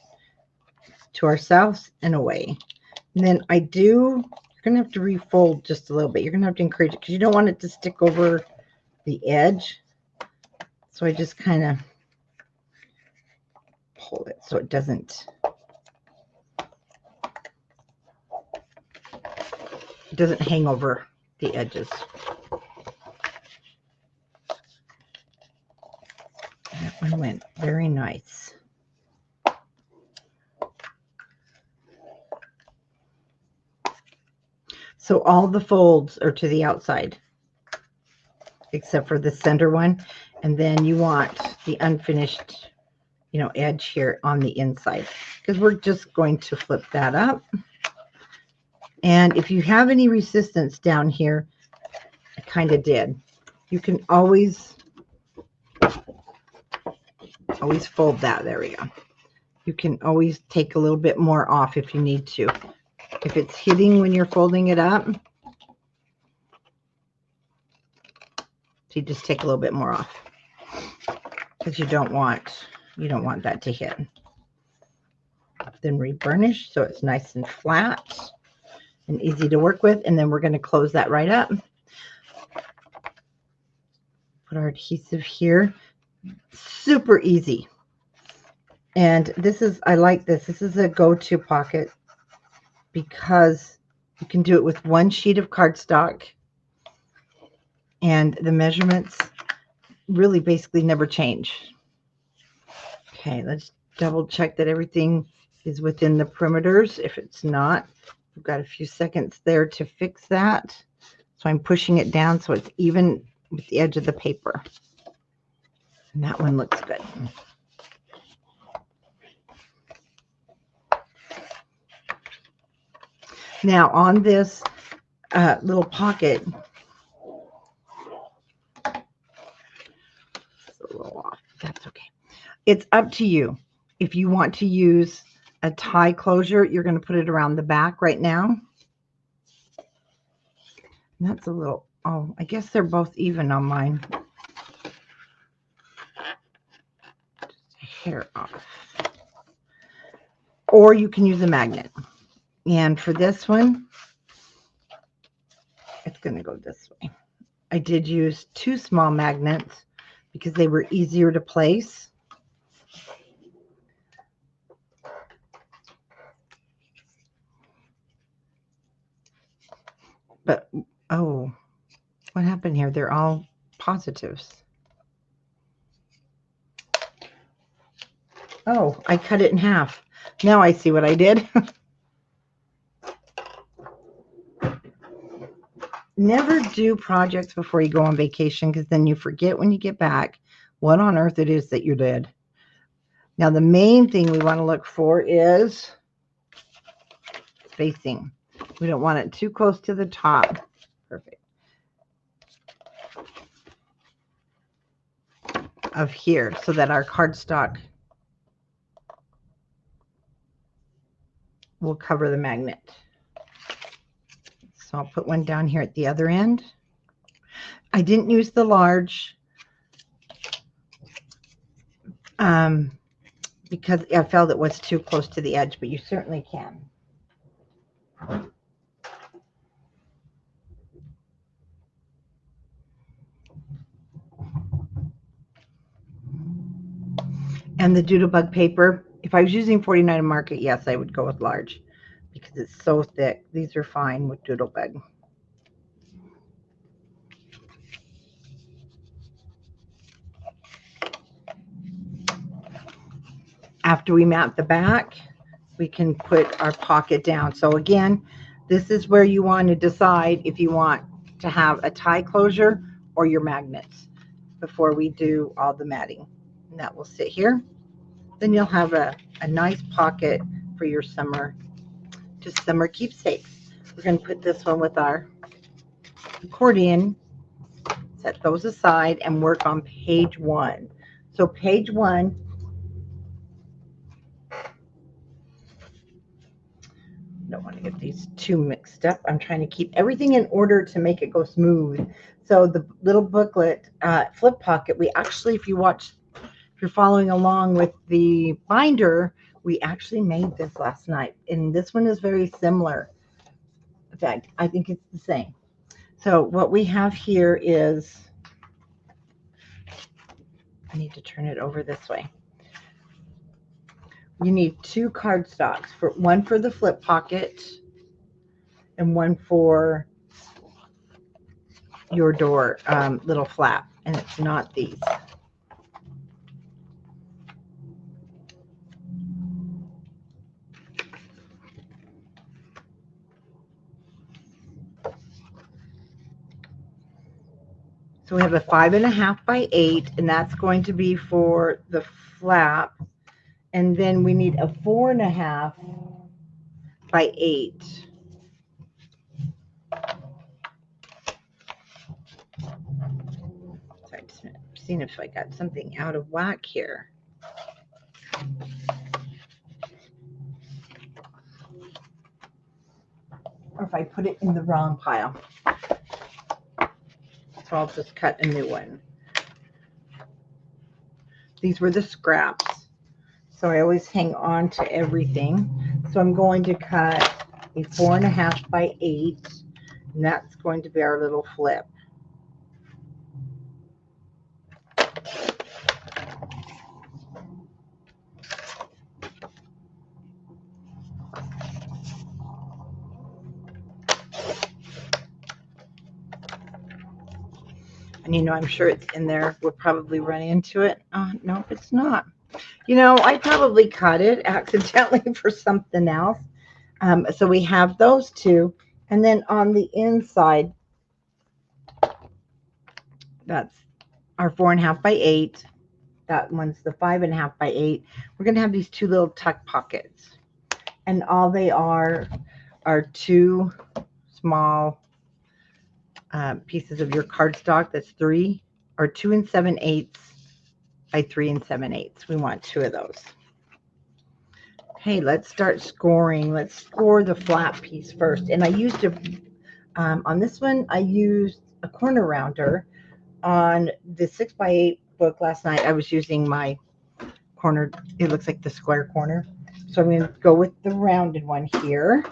S1: to our south and away. And then you're going to have to refold just a little bit. You're going to have to encourage it because you don't want it to stick over the edge. So I just kind of pull it so it doesn't hang over the edges. That one went very nice. So all the folds are to the outside, except for the center one. And then you want the unfinished, edge here on the inside, because we're just going to flip that up. And if you have any resistance down here, I kind of did. You can always fold that. There we go. You can always take a little bit more off if you need to. If it's hitting when you're folding it up, so you just take a little bit more off, because you don't want that to hit. Then reburnish so it's nice and flat and easy to work with. And then we're going to close that right up. Put our adhesive here. Super easy. And I like this. This is a go-to pocket because you can do it with one sheet of cardstock, and the measurements really basically never change. Okay, let's double check that everything is within the perimeters. If it's not, we've got a few seconds there to fix that. So I'm pushing it down so it's even with the edge of the paper. And that one looks good. Now on this little pocket, it's a little off. That's okay. It's up to you. If you want to use a tie closure, you're going to put it around the back right now. And that's a little, oh, I guess they're both even on mine. Just a hair off. Or you can use a magnet. And for this one, it's going to go this way. I did use 2 small magnets because they were easier to place. But, oh, what happened here? They're all positives. Oh, I cut it in half. Now I see what I did. Never do projects before you go on vacation, because then you forget when you get back what on earth it is that you did. Now, the main thing we want to look for is spacing. We don't want it too close to the top. Perfect. Of here, so that our cardstock will cover the magnet. So I'll put one down here at the other end. I didn't use the large because I felt it was too close to the edge, but you certainly can. And the Doodlebug paper, if I was using 49 Market, yes, I would go with large because it's so thick. These are fine with Doodlebug. After we mount the back, we can put our pocket down. So again, this is where you want to decide if you want to have a tie closure or your magnets before we do all the matting. And that will sit here. Then you'll have a nice pocket for your summer keepsakes. We're going to put this one with our accordion, set those aside, and work on page 1. So page 1, don't want to get these too mixed up. I'm trying to keep everything in order to make it go smooth. So the little booklet, flip pocket, we actually, if you're following along with the binder, We actually made this last night, and this one is very similar. In fact, I think it's the same. So what we have here is, I need to turn it over this way. You need 2 cardstocks, one for the flip pocket and one for your door little flap, and it's not these. So we have a 5.5 by 8, and that's going to be for the flap. And then we need a 4.5 by 8. Sorry, just seeing if I got something out of whack here. Or if I put it in the wrong pile. So I'll just cut a new one. These were the scraps. So I always hang on to everything. So I'm going to cut a 4.5 by 8, and that's going to be our little flip. And you know, I'm sure it's in there. We'll probably run into it. Nope, it's not. You know, I probably cut it accidentally for something else. So we have those 2. And then on the inside, that's our 4.5 by 8. That one's the 5.5 by 8. We're going to have these 2 little tuck pockets. And all they are 2 small pieces of your cardstock. That's 2 7/8 by 3 7/8. We want 2 of those. Okay, let's start scoring. Let's score the flap piece first. And I used on this one, I used a corner rounder. On the 6x8 book last night, I was using my corner. It looks like the square corner. So I'm going to go with the rounded one here.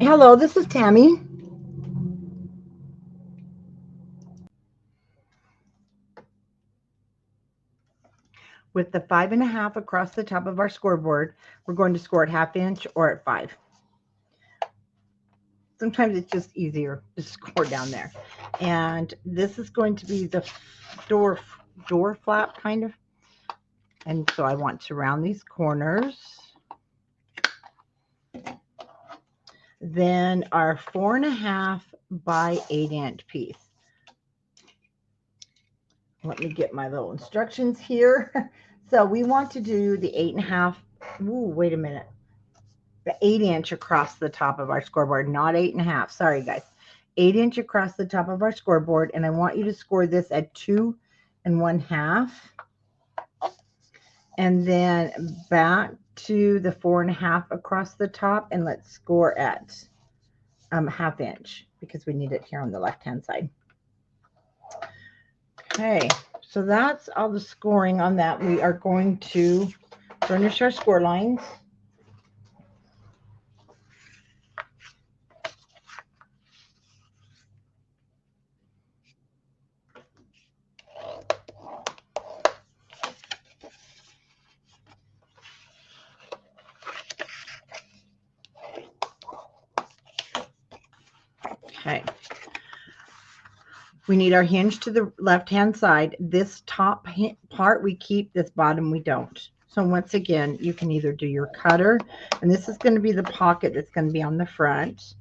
S1: Hello, this is Tammy. With the 5.5 across the top of our scoreboard, we're going to score at 1/2 inch or at 5. Sometimes it's just easier to score down there. And this is going to be the door flap kind of. And so I want to round these corners. Then our 4.5 by 8 inch piece. Let me get my little instructions here. So we want to do the 8.5. Ooh, wait a minute. The 8 inch across the top of our scoreboard, not 8.5. Sorry, guys. 8 inch across the top of our scoreboard. And I want you to score this at 2 1/2. And then back to the 4.5 across the top, and let's score at 1/2 inch because we need it here on the left hand side. Okay, so that's all the scoring on that. We are going to furnish our score lines. Okay. We need our hinge to the left-hand side. This top part we keep, this bottom we don't. So once again, you can either do your cutter, and this is going to be the pocket that's going to be on the front.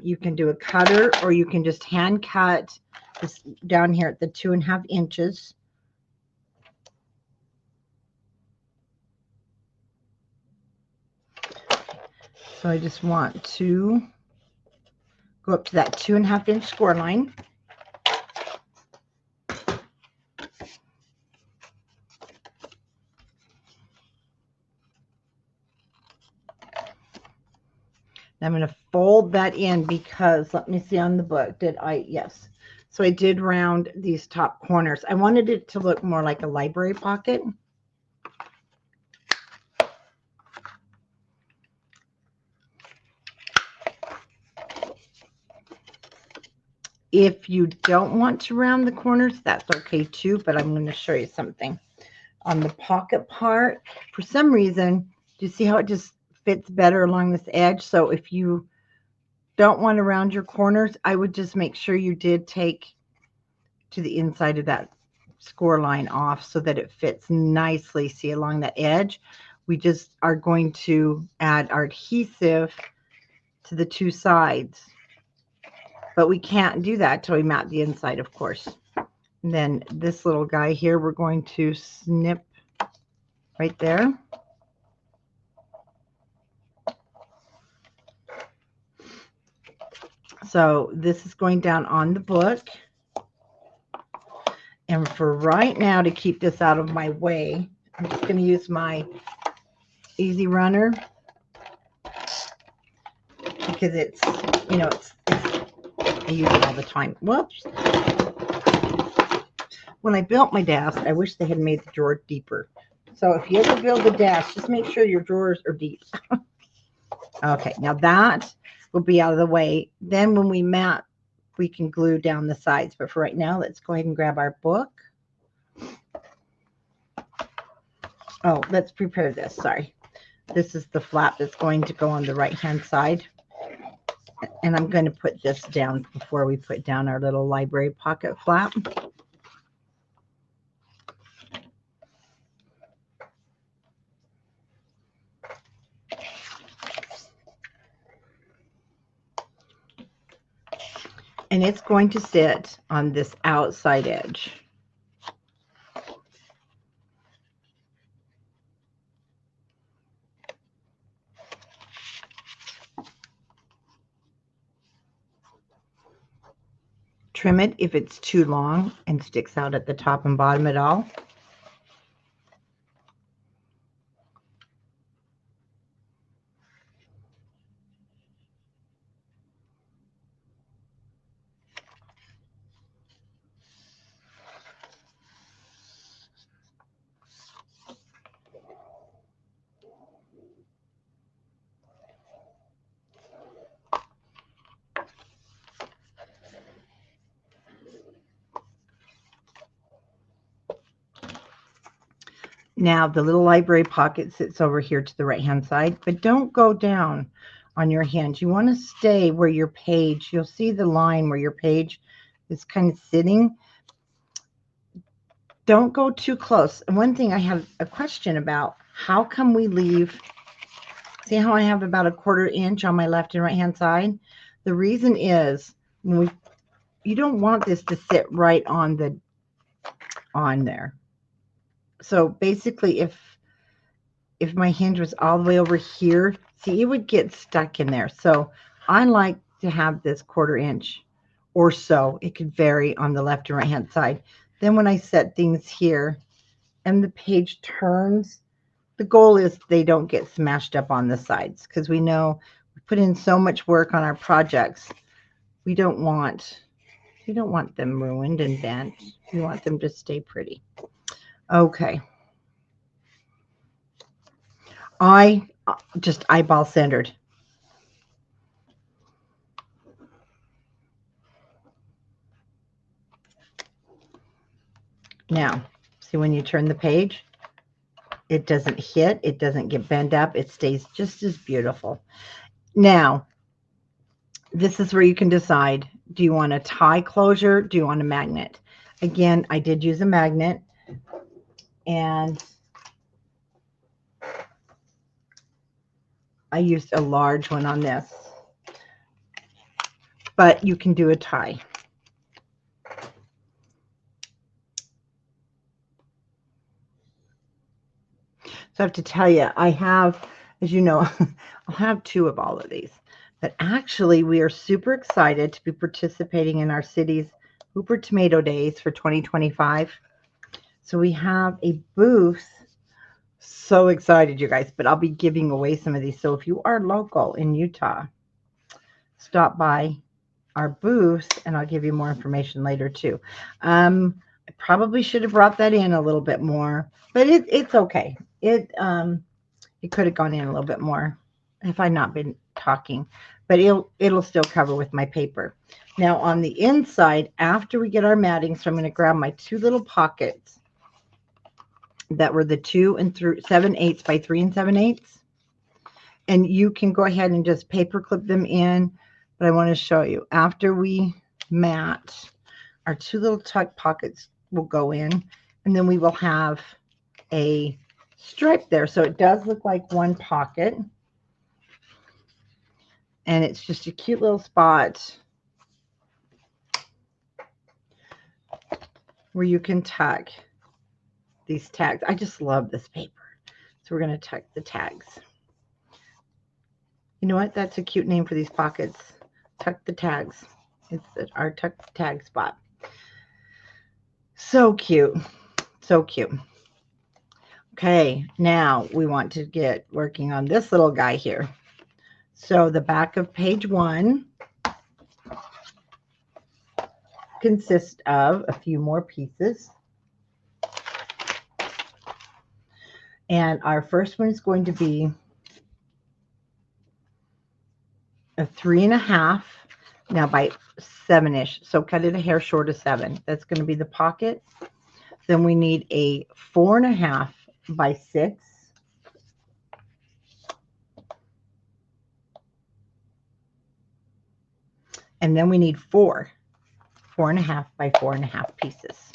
S1: You can do a cutter, or you can just hand cut this down here at the 2.5 inches. So I just want to go up to that 2.5 inch score line. I'm going to fold that in because let me see on the book. Yes. So I did round these top corners. I wanted it to look more like a library pocket. If you don't want to round the corners, that's okay too, but I'm going to show you something. On the pocket part, for some reason, do you see how it just fits better along this edge? So if you don't want to round your corners, I would just make sure you did take to the inside of that score line off so that it fits nicely. See, along that edge, we just are going to add our adhesive to the two sides, but we can't do that till we mat the inside, of course. And then this little guy here, we're going to snip right there. So this is going down on the book. And for right now, to keep this out of my way, I'm just going to use my Easy Runner because it's, you know, I use it all the time. Whoops. When I built my desk, I wish they had made the drawer deeper. So if you ever build a desk, just make sure your drawers are deep. Okay, now that will be out of the way. Then when we mat, we can glue down the sides. But for right now, let's go ahead and grab our book. Oh, let's prepare this. Sorry. This is the flap that's going to go on the right-hand side. And I'm going to put this down before we put down our little library pocket flap. And it's going to sit on this outside edge. Trim it if it's too long and sticks out at the top and bottom at all. Now the little library pocket sits over here to the right hand side, but don't go down on your hinge. You want to stay where your page, you'll see the line where your page is kind of sitting. Don't go too close. And one thing I have a question about, how come we leave, see how I have about a 1/4 inch on my left and right hand side? The reason is when you don't want this to sit right on there. So basically, if my hinge was all the way over here, see, it would get stuck in there. So I like to have this 1/4 inch or so. It could vary on the left and right hand side. Then when I set things here and the page turns, the goal is they don't get smashed up on the sides, because we know we put in so much work on our projects. We don't want them ruined and bent. We want them to stay pretty. Okay. I just eyeball centered. Now, see, when you turn the page, it doesn't hit, it doesn't get bent up, it stays just as beautiful. Now, this is where you can decide, do you want a tie closure? Do you want a magnet? Again, I did use a magnet, and I used a large one on this, but you can do a tie. So I have to tell you, I have, as you know, I'll have 2 of all of these. But actually, we are super excited to be participating in our city's Hooper Tomato Days for 2025. So we have a booth. So excited, you guys. But I'll be giving away some of these. So if you are local in Utah, stop by our booth, and I'll give you more information later too. I probably should have brought that in a little bit more, but it's okay. It could have gone in a little bit more if I'd not been talking, but it'll still cover with my paper. Now on the inside, after we get our matting, so I'm going to grab my two little pockets that were the 2 and 7/8 by 3 7/8, and you can go ahead and just paper clip them in. But I want to show you after we mat, our two little tuck pockets will go in, and then we will have a stripe there, so it does look like one pocket, and it's just a cute little spot where you can tuck these tags. I just love this paper, so we're going to tuck the tags. You know what? That's a cute name for these pockets. Tuck the tags. It's our tuck the tag spot. So cute. So cute. Okay, now we want to get working on this little guy here. So the back of page 1 consists of a few more pieces. And our first one is going to be a 3.5 now by 7-ish. So cut it a hair short of 7. That's going to be the pocket. Then we need a 4.5 by 6. And then we need 4.5 by 4.5 pieces.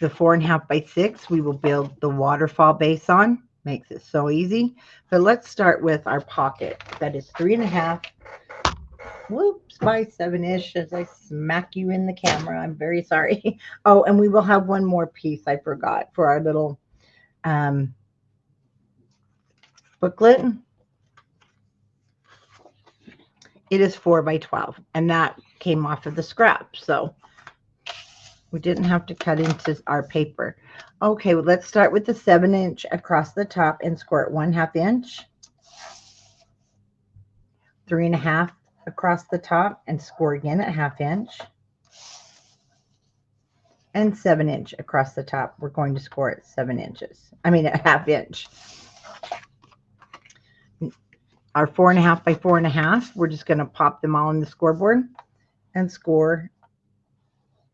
S1: The 4.5 by 6 we will build the waterfall base on. Makes it so easy. But let's start with our pocket. That is 3.5. Whoops, by 7-ish as I smack you in the camera. I'm very sorry. Oh, and we will have one more piece I forgot for our little booklet. It is 4 by 12, and that came off of the scrap, so we didn't have to cut into our paper. Okay, well, let's start with the 7-inch across the top and score it 1/2 inch. 3.5 across the top and score again at 1/2 inch. And 7-inch across the top. We're going to score at 7 inches. I mean at 1/2 inch. Our 4.5 by 4.5, we're just going to pop them all in the scoreboard and score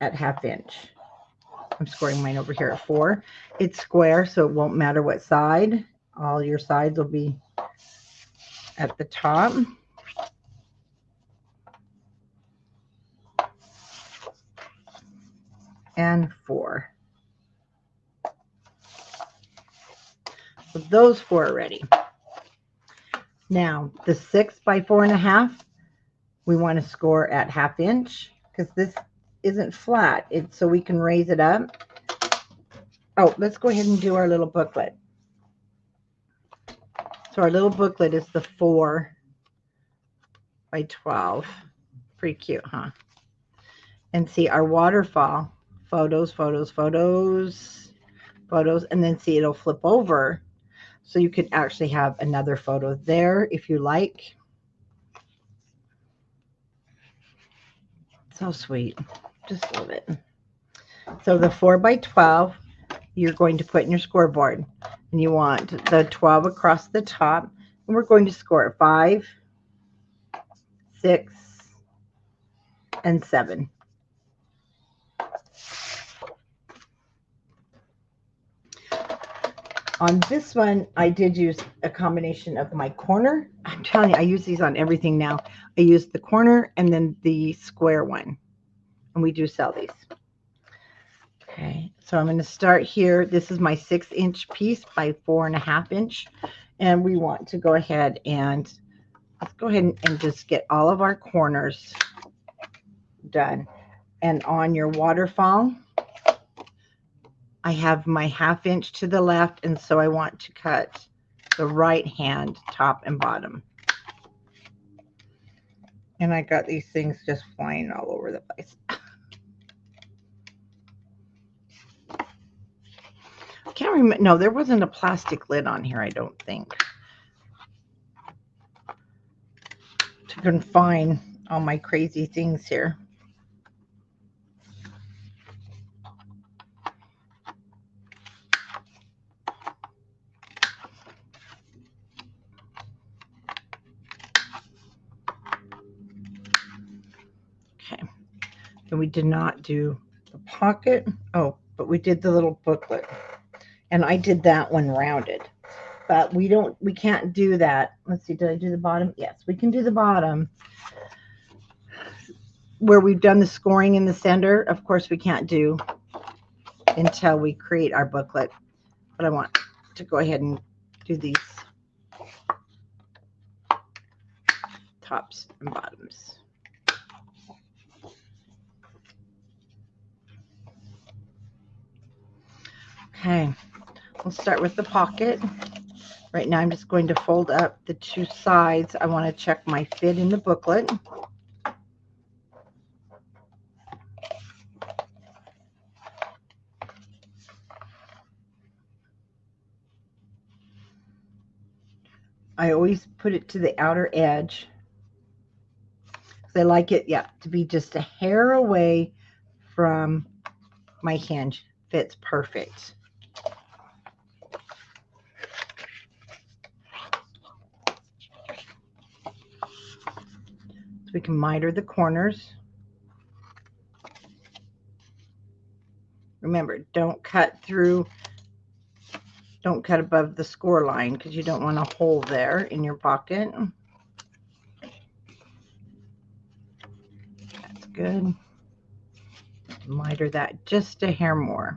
S1: at 1/2 inch. I'm scoring mine over here at 4. It's square, so it won't matter what side. All your sides will be at the top. And 4. So those 4 are ready. Now the 6 by 4.5, we want to score at 1/2 inch because this isn't flat. It's so we can raise it up. Oh, let's go ahead and do our little booklet. So our little booklet is the 4 by 12. Pretty cute, huh? And see our waterfall. Photos, photos, photos, photos, and then see it'll flip over. So you could actually have another photo there if you like. So sweet. Just love it. So the 4 by 12, you're going to put in your scoreboard. And you want the 12 across the top. And we're going to score at 5, 6, and 7. On this one, I did use a combination of my corner. I'm telling you, I use these on everything now. I use the corner and then the square one. And we do sell these. Okay, so I'm going to start here. This is my 6-inch piece by 4.5 inch. And we want to go ahead and let's go ahead and just get all of our corners done. And on your waterfall, I have my 1/2 inch to the left, and so I want to cut the right hand top and bottom. And I got these things just flying all over the place. I can't remember. No, there wasn't a plastic lid on here, I don't think. To I can find all my crazy things here. Okay, and we did not do the pocket. Oh, but we did the little booklet, and I did that one rounded. But we can't do that. Let's see, did I do the bottom? Yes, we can do the bottom where we've done the scoring in the center. Of course, we can't do until we create our booklet. But I want to go ahead and do these tops and bottoms. Okay, we'll start with the pocket. Right now I'm just going to fold up the two sides. I want to check my fit in the booklet. I always put it to the outer edge. I like it, yeah, to be just a hair away from my hinge. Fits perfect. So we can miter the corners. Remember, don't cut through, don't cut above the score line because you don't want a hole there in your pocket. That's good. Miter that just a hair more.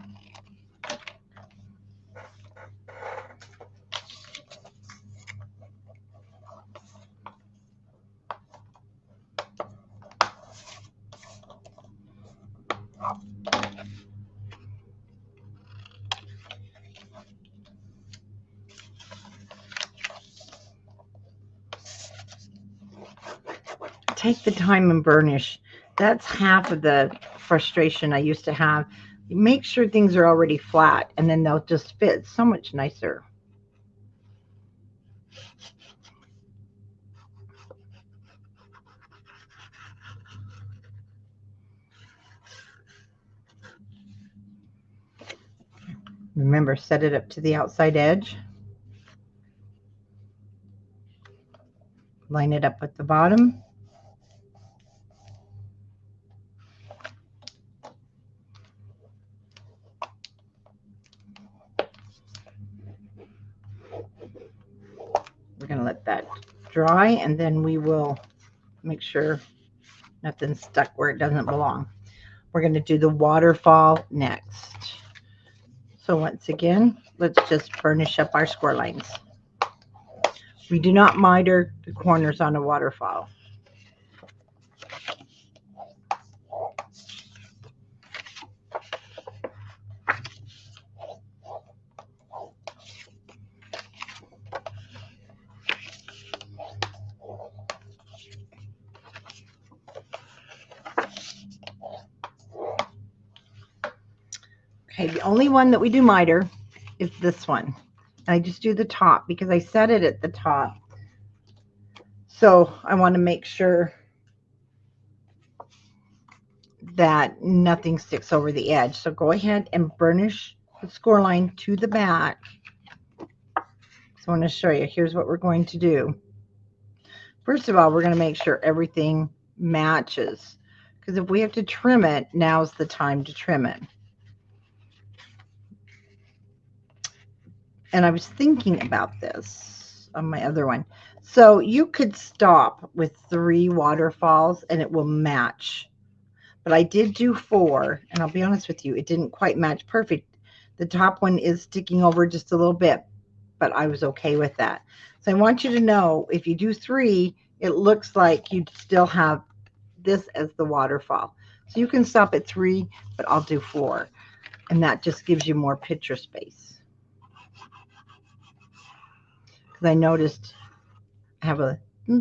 S1: Take the time and burnish. That's half of the frustration I used to have. Make sure things are already flat, and then they'll just fit so much nicer. Remember, set it up to the outside edge. Line it up with the bottom. We're going to let that dry, and then we will make sure nothing's stuck where it doesn't belong. We're going to do the waterfall next. So once again, let's just burnish up our score lines. We do not miter the corners on a waterfall. Okay, the only one that we do miter is this one. I just do the top because I set it at the top. So I want to make sure that nothing sticks over the edge. So go ahead and burnish the score line to the back. So I want to show you. Here's what we're going to do. First of all, we're going to make sure everything matches, because if we have to trim it, now's the time to trim it. And I was thinking about this on my other one. So you could stop with 3 waterfalls and it will match. But I did do 4, and I'll be honest with you, it didn't quite match perfect. The top one is sticking over just a little bit, but I was okay with that. So I want you to know, if you do 3, it looks like you still have this as the waterfall. So you can stop at 3, but I'll do 4. And that just gives you more picture space. Because I noticed I have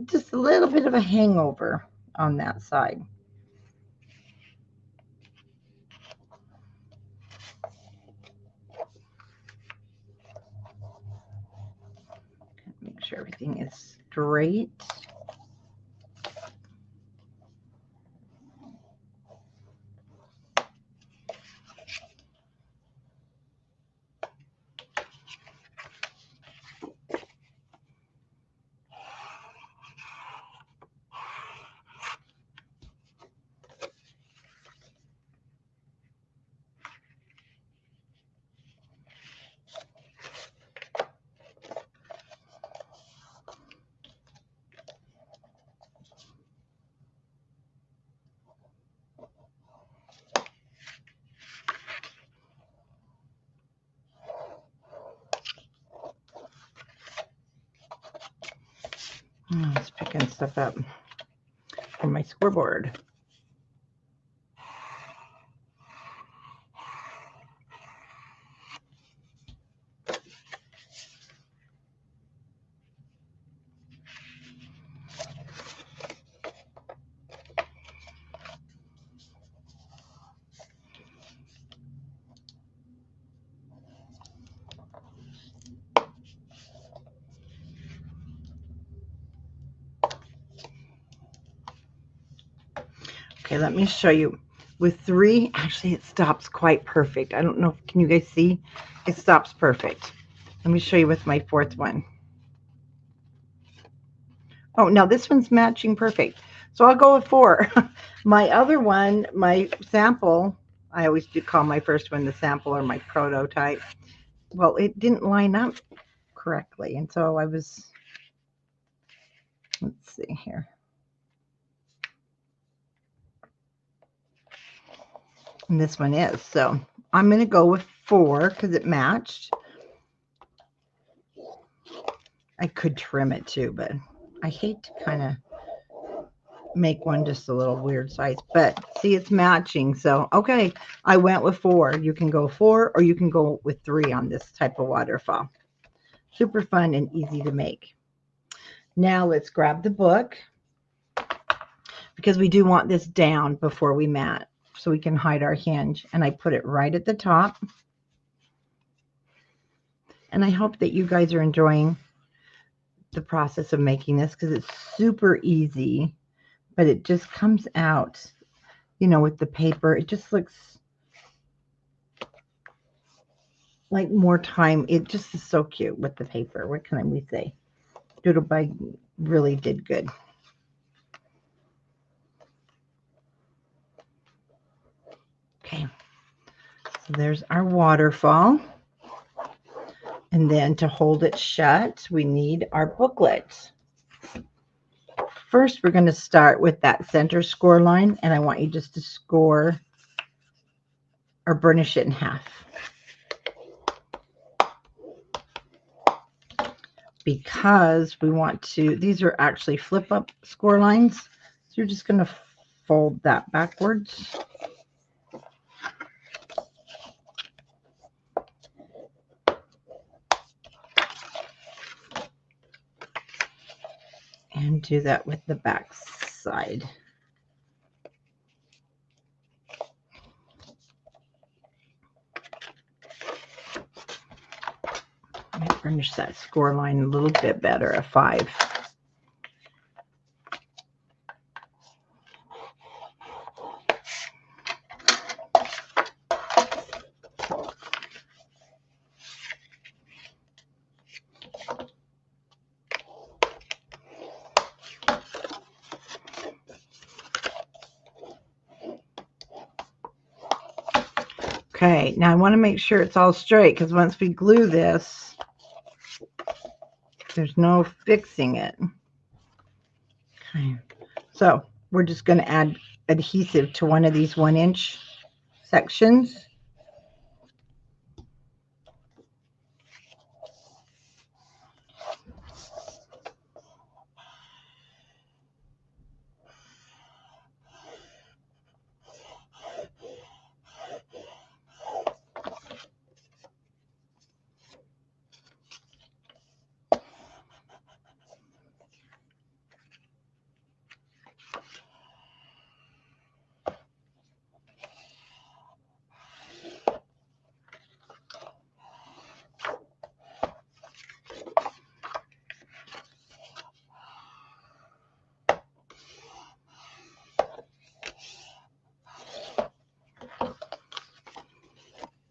S1: just a little bit of a hangover on that side. Make sure everything is straight. I'm just picking stuff up from my scoreboard. Okay, let me show you. With 3, actually it stops quite perfect. I don't know, can you guys see? It stops perfect. Let me show you with my 4th one. Oh, now this one's matching perfect. So I'll go with 4. My other one, my sample, I always do call my first one the sample or my prototype. Well, it didn't line up correctly. And so I was, let's see here. And this one is. So I'm going to go with 4 because it matched. I could trim it too, but I hate to kind of make one just a little weird size, but see, it's matching. So okay, I went with 4. You can go 4 or you can go with 3 on this type of waterfall. Super fun and easy to make. Now let's grab the book, because we do want this down before we mat so we can hide our hinge, and I put it right at the top. And I hope that you guys are enjoying the process of making this, because it's super easy, but it just comes out, you know, with the paper. It just looks like more time. It just is so cute with the paper. What can we say? Doodle Bug really did good. Okay, so there's our waterfall. And then to hold it shut, we need our booklet. First, we're going to start with that center score line, and I want you just to score or burnish it in half. Because we want to, these are actually flip up score lines. So you're just going to fold that backwards. And do that with the back side. Furnish that score line a little bit better, a 5. Okay, now I want to make sure it's all straight, because once we glue this, there's no fixing it. Okay, so we're just going to add adhesive to one of these 1-inch sections.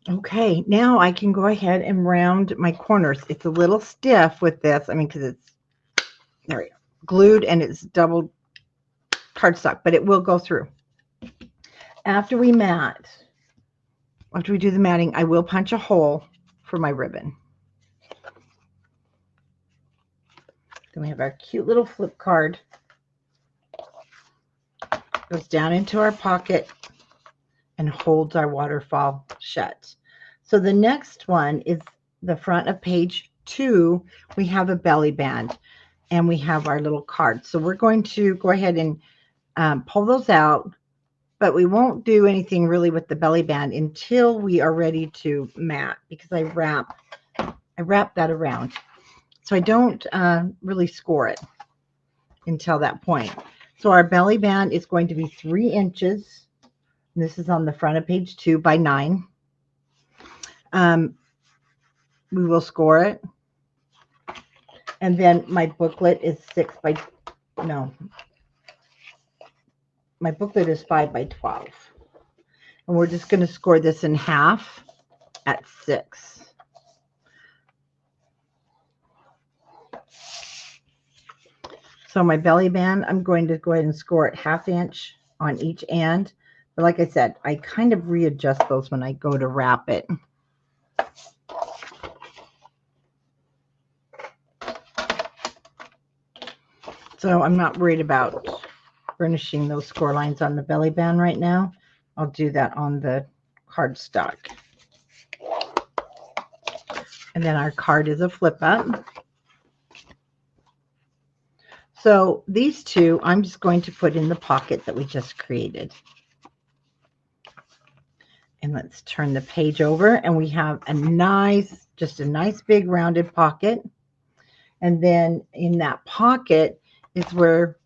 S1: Okay, now I can go ahead and round my corners. It's a little stiff with this, I mean, because it's there we go, glued and it's double cardstock, but it will go through. After we mat, after we do the matting, I will punch a hole for my ribbon. Then we have our cute little flip card. Goes down into our pocket and holds our waterfall shut. So the next one is the front of page 2. We have a belly band. and we have our little cards. So we're going to go ahead and pull those out, but we won't do anything really with the belly band until we are ready to mat, because I wrap that around. So I don't really score it until that point. So our belly band is going to be 3 inches. And this is on the front of page 2 by 9. We will score it. And then my booklet is 5 by 12. And we're just going to score this in half at 6. So my belly band, I'm going to go ahead and score it 1/2 inch on each end. But like I said, I kind of readjust those when I go to wrap it. So I'm not worried about burnishing those score lines on the belly band right now. I'll do that on the cardstock. And then our card is a flip up. So these two, I'm just going to put in the pocket that we just created. And let's turn the page over, and we have just a nice big rounded pocket. And then in that pocket is where,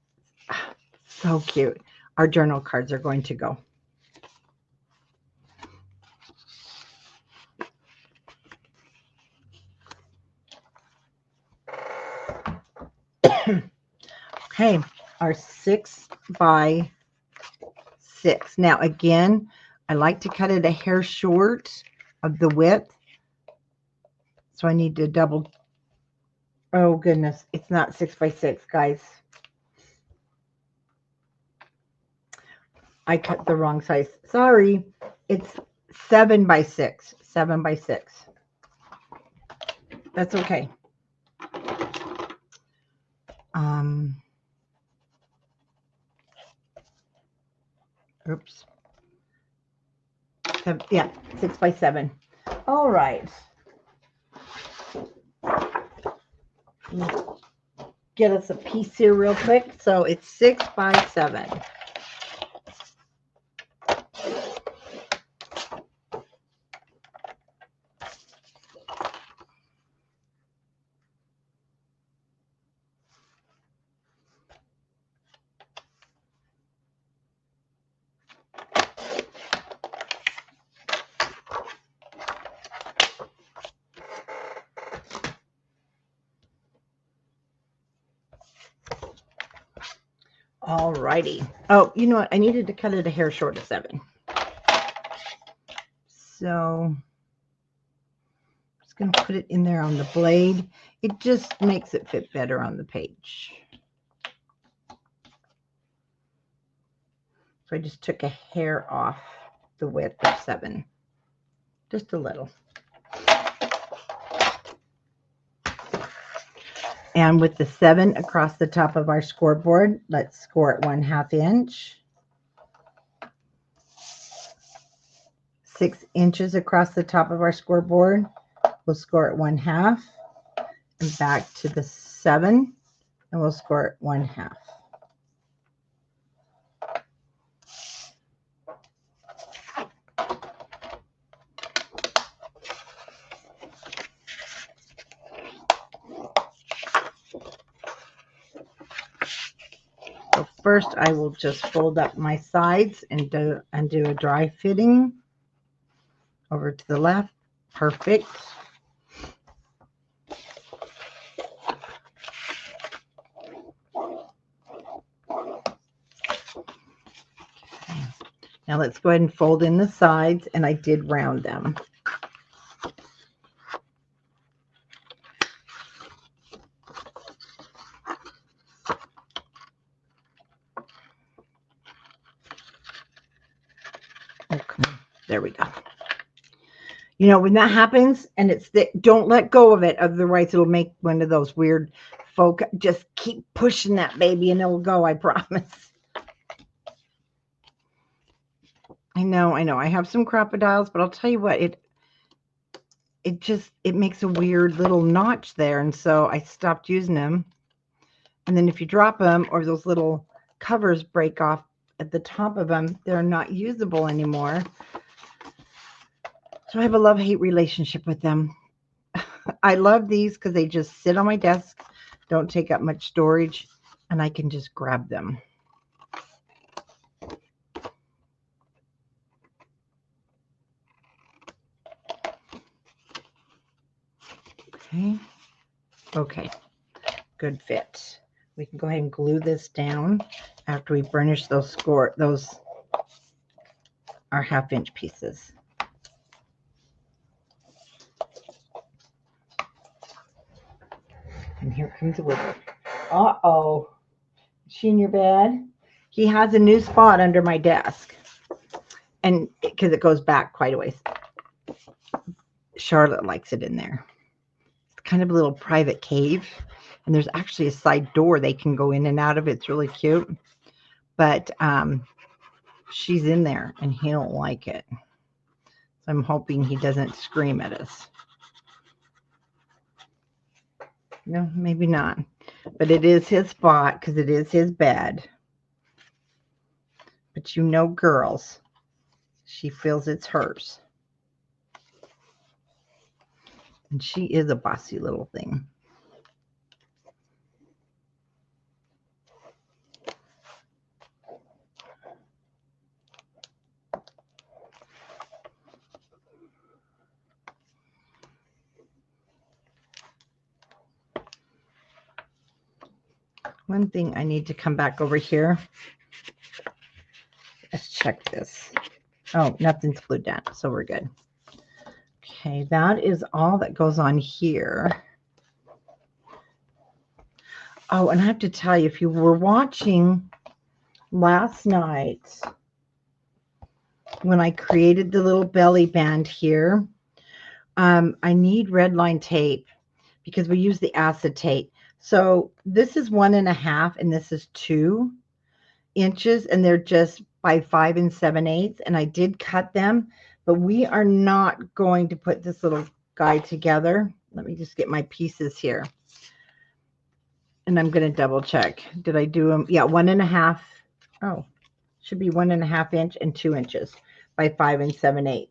S1: so cute, our journal cards are going to go. Okay, our 6 by 6. Now again, I like to cut it a hair short of the width. So I need to double. Oh goodness, it's not 6 by 6, guys. I cut the wrong size. Sorry, it's 7 by 6. 7 by 6. That's okay. Oops. Yeah, 6 by 7. All right. Get us a piece here real quick. So it's 6 by 7. All righty. Oh, you know what? I needed to cut it a hair short of 7. So I'm just going to put it in there on the blade. It just makes it fit better on the page. So I just took a hair off the width of 7. Just a little. And with the 7 across the top of our scoreboard, let's score it 1/2 inch. 6 inches across the top of our scoreboard, we'll score it 1/2. And back to the 7, and we'll score it 1/2. So first I will just fold up my sides and do a dry fitting over to the left. Perfect. Now let's go ahead and fold in the sides, and I did round them. Okay, there we go. You know, when that happens and it's thick, don't let go of it, otherwise it'll make one of those weird folk. Just keep pushing that baby and it'll go, I promise. I know. I have some crocodiles, but I'll tell you what, it makes a weird little notch there, and so I stopped using them. And then if you drop them or those little covers break off at the top of them, they're not usable anymore. So I have a love-hate relationship with them. I love these because they just sit on my desk, don't take up much storage, and I can just grab them. Okay. Okay. Good fit. We can go ahead and glue this down after we burnish those our 1/2 inch pieces. And here comes Wilbur. Uh-oh. Is she in your bed? He has a new spot under my desk. And because it goes back quite a ways. Charlotte likes it in there. It's kind of a little private cave. And there's actually a side door they can go in and out of. It's really cute. But she's in there and he don't like it. So I'm hoping he doesn't scream at us. No, maybe not. But it is his spot because it is his bed. But you know, girls, she feels it's hers. And she is a bossy little thing. One thing I need to come back over here. Let's check this. Oh, nothing's glued down, so we're good. Okay, that is all that goes on here. Oh, and I have to tell you, if you were watching last night when I created the little belly band here, I need red line tape because we use the acetate. So this is 1.5 and this is 2 inches, and they're just by 5 7/8. And I did cut them, but we are not going to put this little guy together. Let me just get my pieces here. And I'm going to double check. Did I do them? Yeah, 1.5. Oh, should be 1.5 inch and 2 inches by 5 7/8.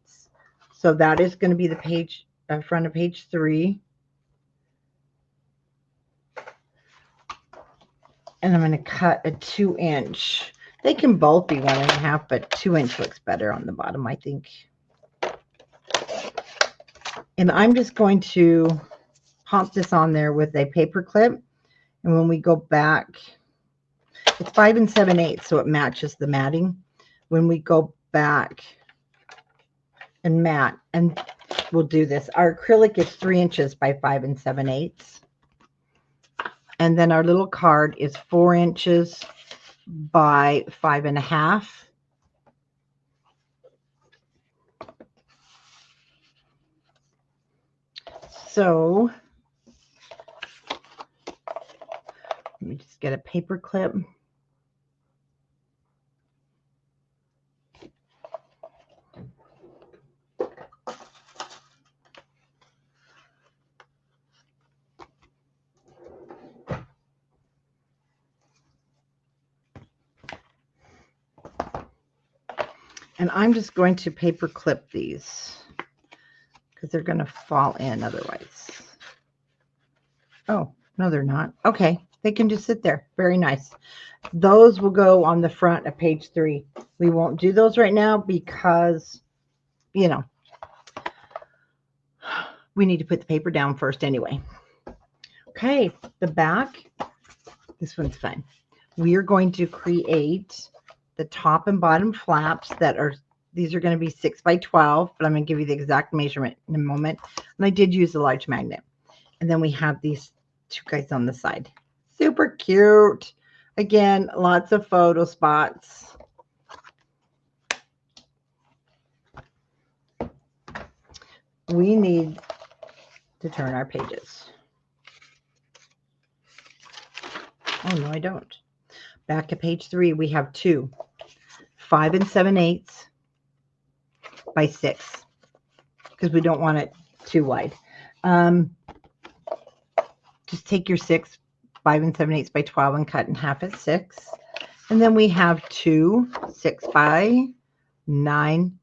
S1: So that is going to be the page, front of page 3. And I'm going to cut a 2 inch. They can both be 1.5, but 2 inch looks better on the bottom, I think. And I'm just going to pop this on there with a paper clip. And when we go back, it's 5 7/8, so it matches the matting. When we go back and mat, and we'll do this. Our acrylic is 3 inches by 5 7/8. And then our little card is 4 inches by 5.5. So let me just get a paper clip. And I'm just going to paper clip these because they're going to fall in otherwise. Oh, no, they're not. Okay, they can just sit there. Very nice. Those will go on the front of page 3. We won't do those right now because, you know, we need to put the paper down first anyway. Okay, the back. This one's fun. We are going to create the top and bottom flaps that are, these are going to be 6 by 12, but I'm going to give you the exact measurement in a moment. And I did use a large magnet. And then we have these 2 guys on the side. Super cute. Again, lots of photo spots. We need to turn our pages. Oh, no, I don't. Back to page 3, we have 2 5 7/8 by 6 because we don't want it too wide. Just take your 6 5 7/8 by 12 and cut in half at 6. And then we have 2 6 by 9.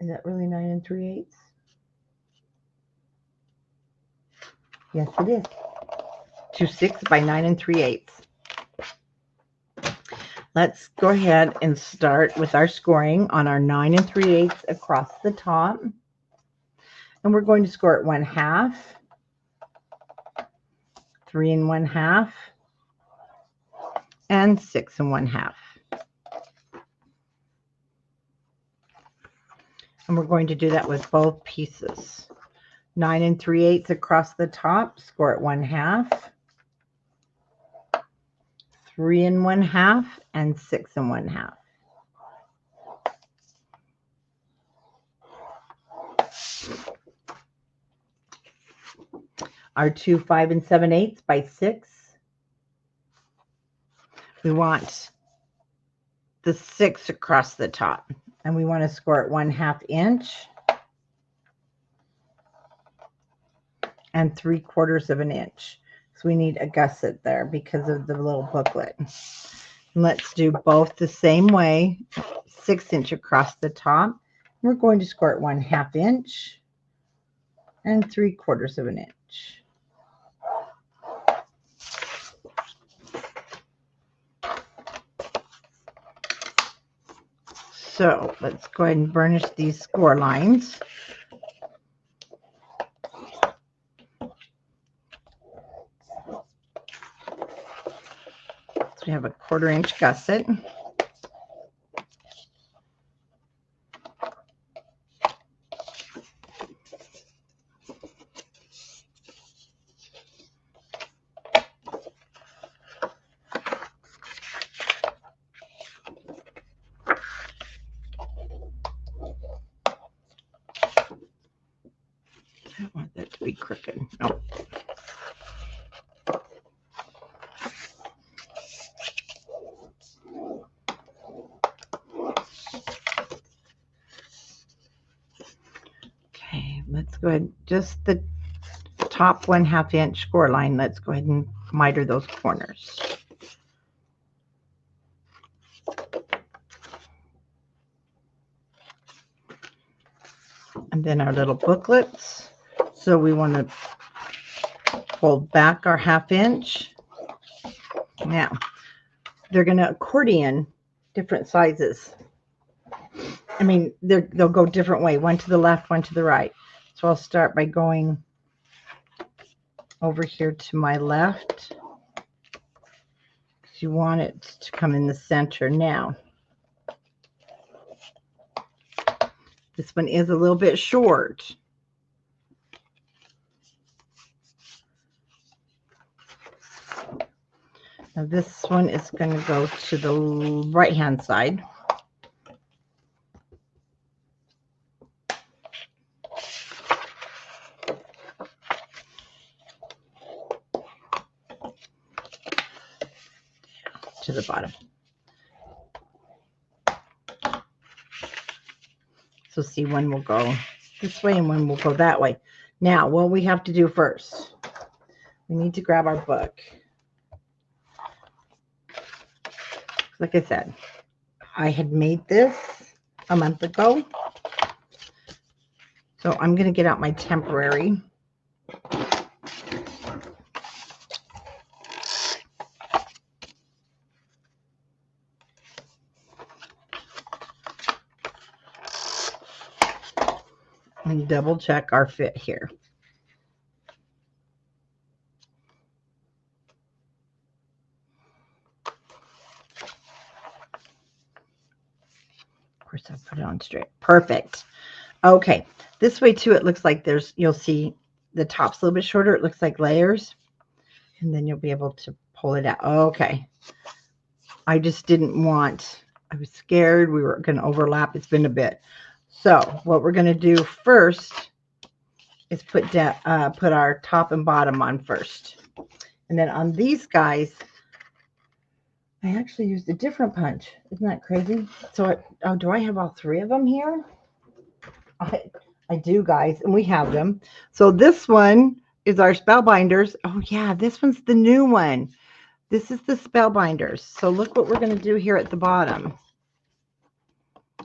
S1: Is that really 9 3/8? Yes, it is. 2 6 by 9 3/8. Let's go ahead and start with our scoring on our 9 3/8 across the top. And we're going to score it 1/2, 3 1/2, and 6 1/2. And we're going to do that with both pieces. 9 3/8 across the top, score it 1/2, 3 1/2, and 6 1/2. Our 2 5 7/8 by 6. We want the 6 across the top, and we want to score it 1/2 inch and 3/4 inch. So we need a gusset there because of the little booklet. Let's do both the same way. 6 inch across the top. We're going to score it 1/2 inch and 3/4 inch. So let's go ahead and burnish these score lines. So we have a 1/4 inch gusset. I don't want that to be crooked. No. Okay, let's go ahead. Just the top 1/2 inch score line. Let's go ahead and miter those corners. And then our little booklets. So we want to fold back our 1/2 inch. Now, they're going to accordion different sizes. I mean, they'll go different way, one to the left, one to the right. So I'll start by going over here to my left. You want it to come in the center now. This one is a little bit short. Now this one is going to go to the right-hand side. To the bottom. So see, one will go this way and one will go that way. Now, what we have to do first, we need to grab our book. Like I said, I had made this a month ago. So I'm going to get out my temporary. And double check our fit here. Of course, I'll put it on straight. Perfect. Okay, this way too, it looks like you'll see the top's a little bit shorter. It looks like layers, and then you'll be able to pull it out. Okay. I just didn't want, I was scared we were going to overlap. It's been a bit. So what we're going to do first is put our top and bottom on first. And then on these guys, I actually used a different punch. Isn't that crazy? So do I have all 3 of them here? I do, guys, and we have them. So this one is our spellbinders. Oh yeah, this one's the new one. This is the spellbinders. So look what we're going to do here at the bottom.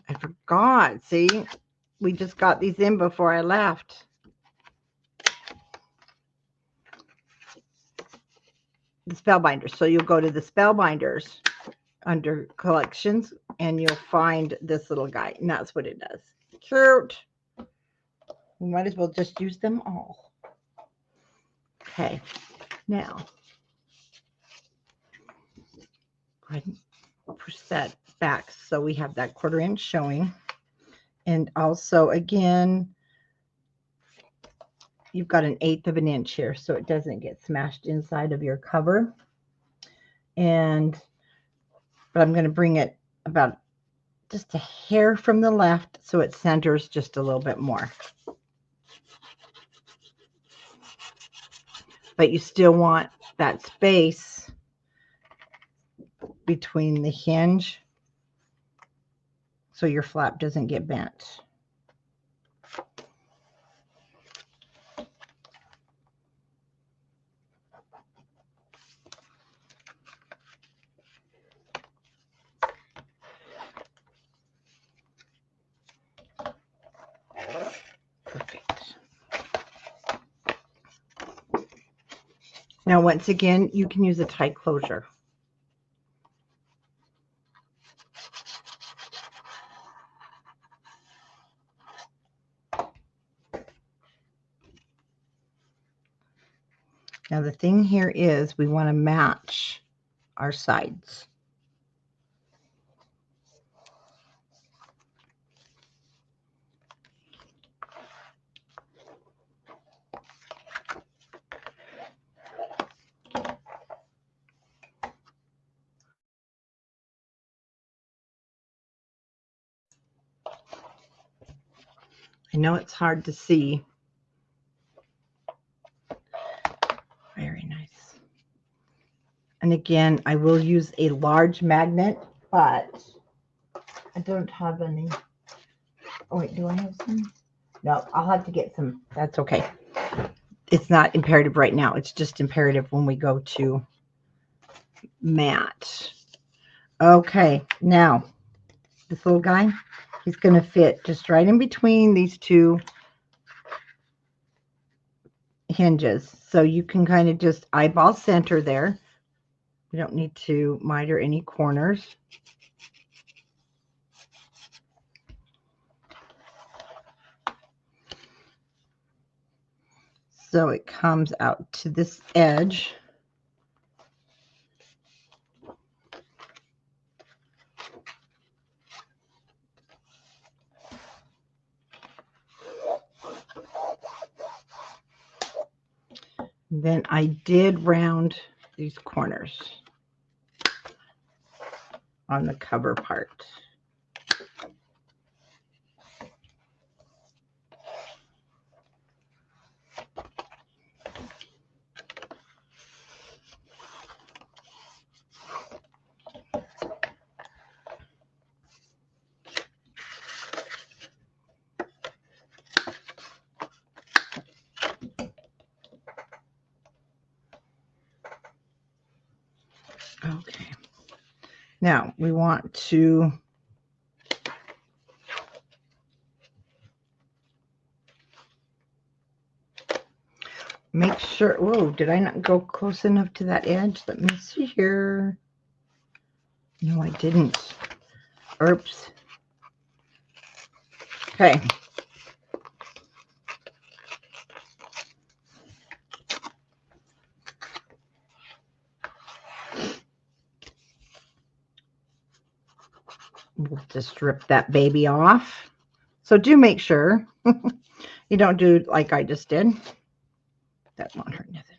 S1: I forgot. See, we just got these in before I left. The spellbinders. So you'll go to the spellbinders under collections and you'll find this little guy. And that's what it does. Cute. We might as well just use them all. Okay. Now, go ahead and push that back so we have that 1/4 inch showing. And also, again, you've got an 1/8 of an inch here so it doesn't get smashed inside of your cover. But I'm going to bring it about just a hair from the left so it centers just a little bit more. But you still want that space between the hinge so your flap doesn't get bent. Perfect. Now, once again, you can use a tight closure. Now, the thing here is we want to match our sides. I know it's hard to see. Very nice. And again, I will use a large magnet, but I don't have any. Oh, wait, do I have some? No, I'll have to get some. That's okay. It's not imperative right now. It's just imperative when we go to mat. Okay, now this little guy, he's going to fit just right in between these two hinges. So you can kind of just eyeball center there. We don't need to miter any corners. So it comes out to this edge. Then I did round these corners on the cover part. Okay. Now we want to make sure. Whoa, did I not go close enough to that edge? Let me see here. No, I didn't. Oops. Okay. We'll just rip that baby off. So do make sure you don't do like I just did. That won't hurt nothing.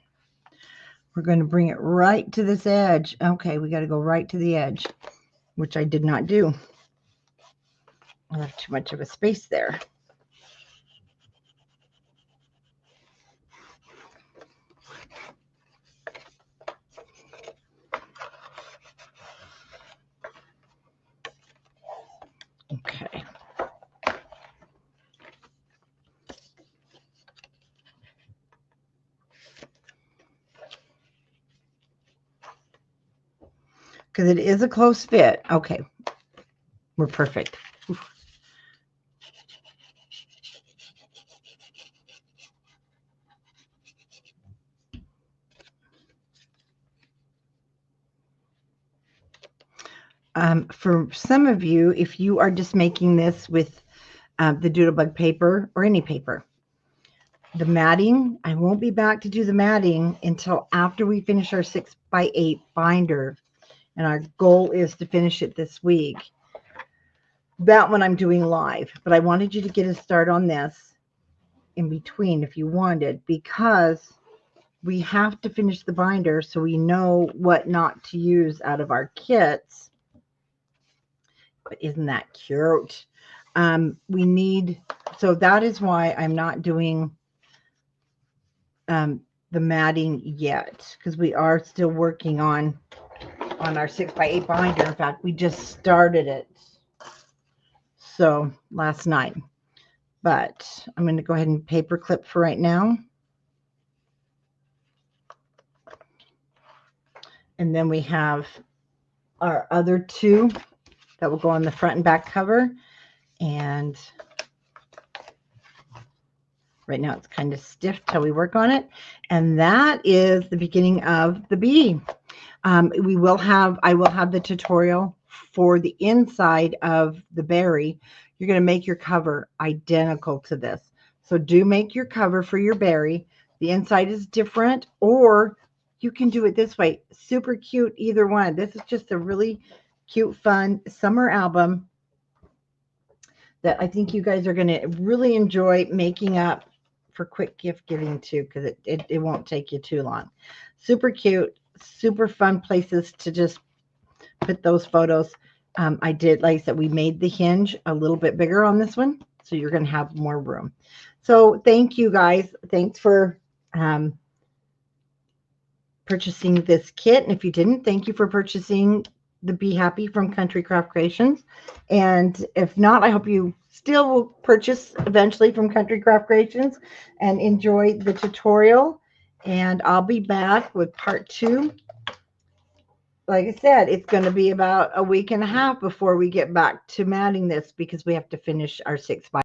S1: We're going to bring it right to this edge. Okay, we got to go right to the edge, which I did not do. I left too much of a space there. Okay. because it is a close fit. Okay, we're perfect. For some of you, if you are just making this with the Doodlebug paper or any paper, the matting, I won't be back to do the matting until after we finish our 6x8 binder. And our goal is to finish it this week. That one I'm doing live, but I wanted you to get a start on this in between if you wanted, because we have to finish the binder so we know what not to use out of our kits. But isn't that cute? We need, so that is why I'm not doing the matting yet, because we are still working on our 6x8 binder. In fact, we just started it so last night, but I'm going to go ahead and paper clip for right now. And then we have our other two that will go on the front and back cover. And right now it's kind of stiff till we work on it. And that is the beginning of the bee. I will have the tutorial for the inside of the berry. You're going to make your cover identical to this. So do make your cover for your berry. The inside is different, or you can do it this way. Super cute, either one. This is just a really cute, fun summer album that I think you guys are going to really enjoy making up for quick gift giving too, because it won't take you too long. Super cute, super fun places to just put those photos. I did, like I said, we made the hinge a little bit bigger on this one, so you're going to have more room. So thank you guys. Thanks for purchasing this kit. And if you didn't, thank you for purchasing the Be Happy from Country Craft Creations. And if not, I hope you still will purchase eventually from Country Craft Creations and enjoy the tutorial. And I'll be back with part 2. Like I said, it's going to be about a week and a half before we get back to matting this, because we have to finish our 6x8.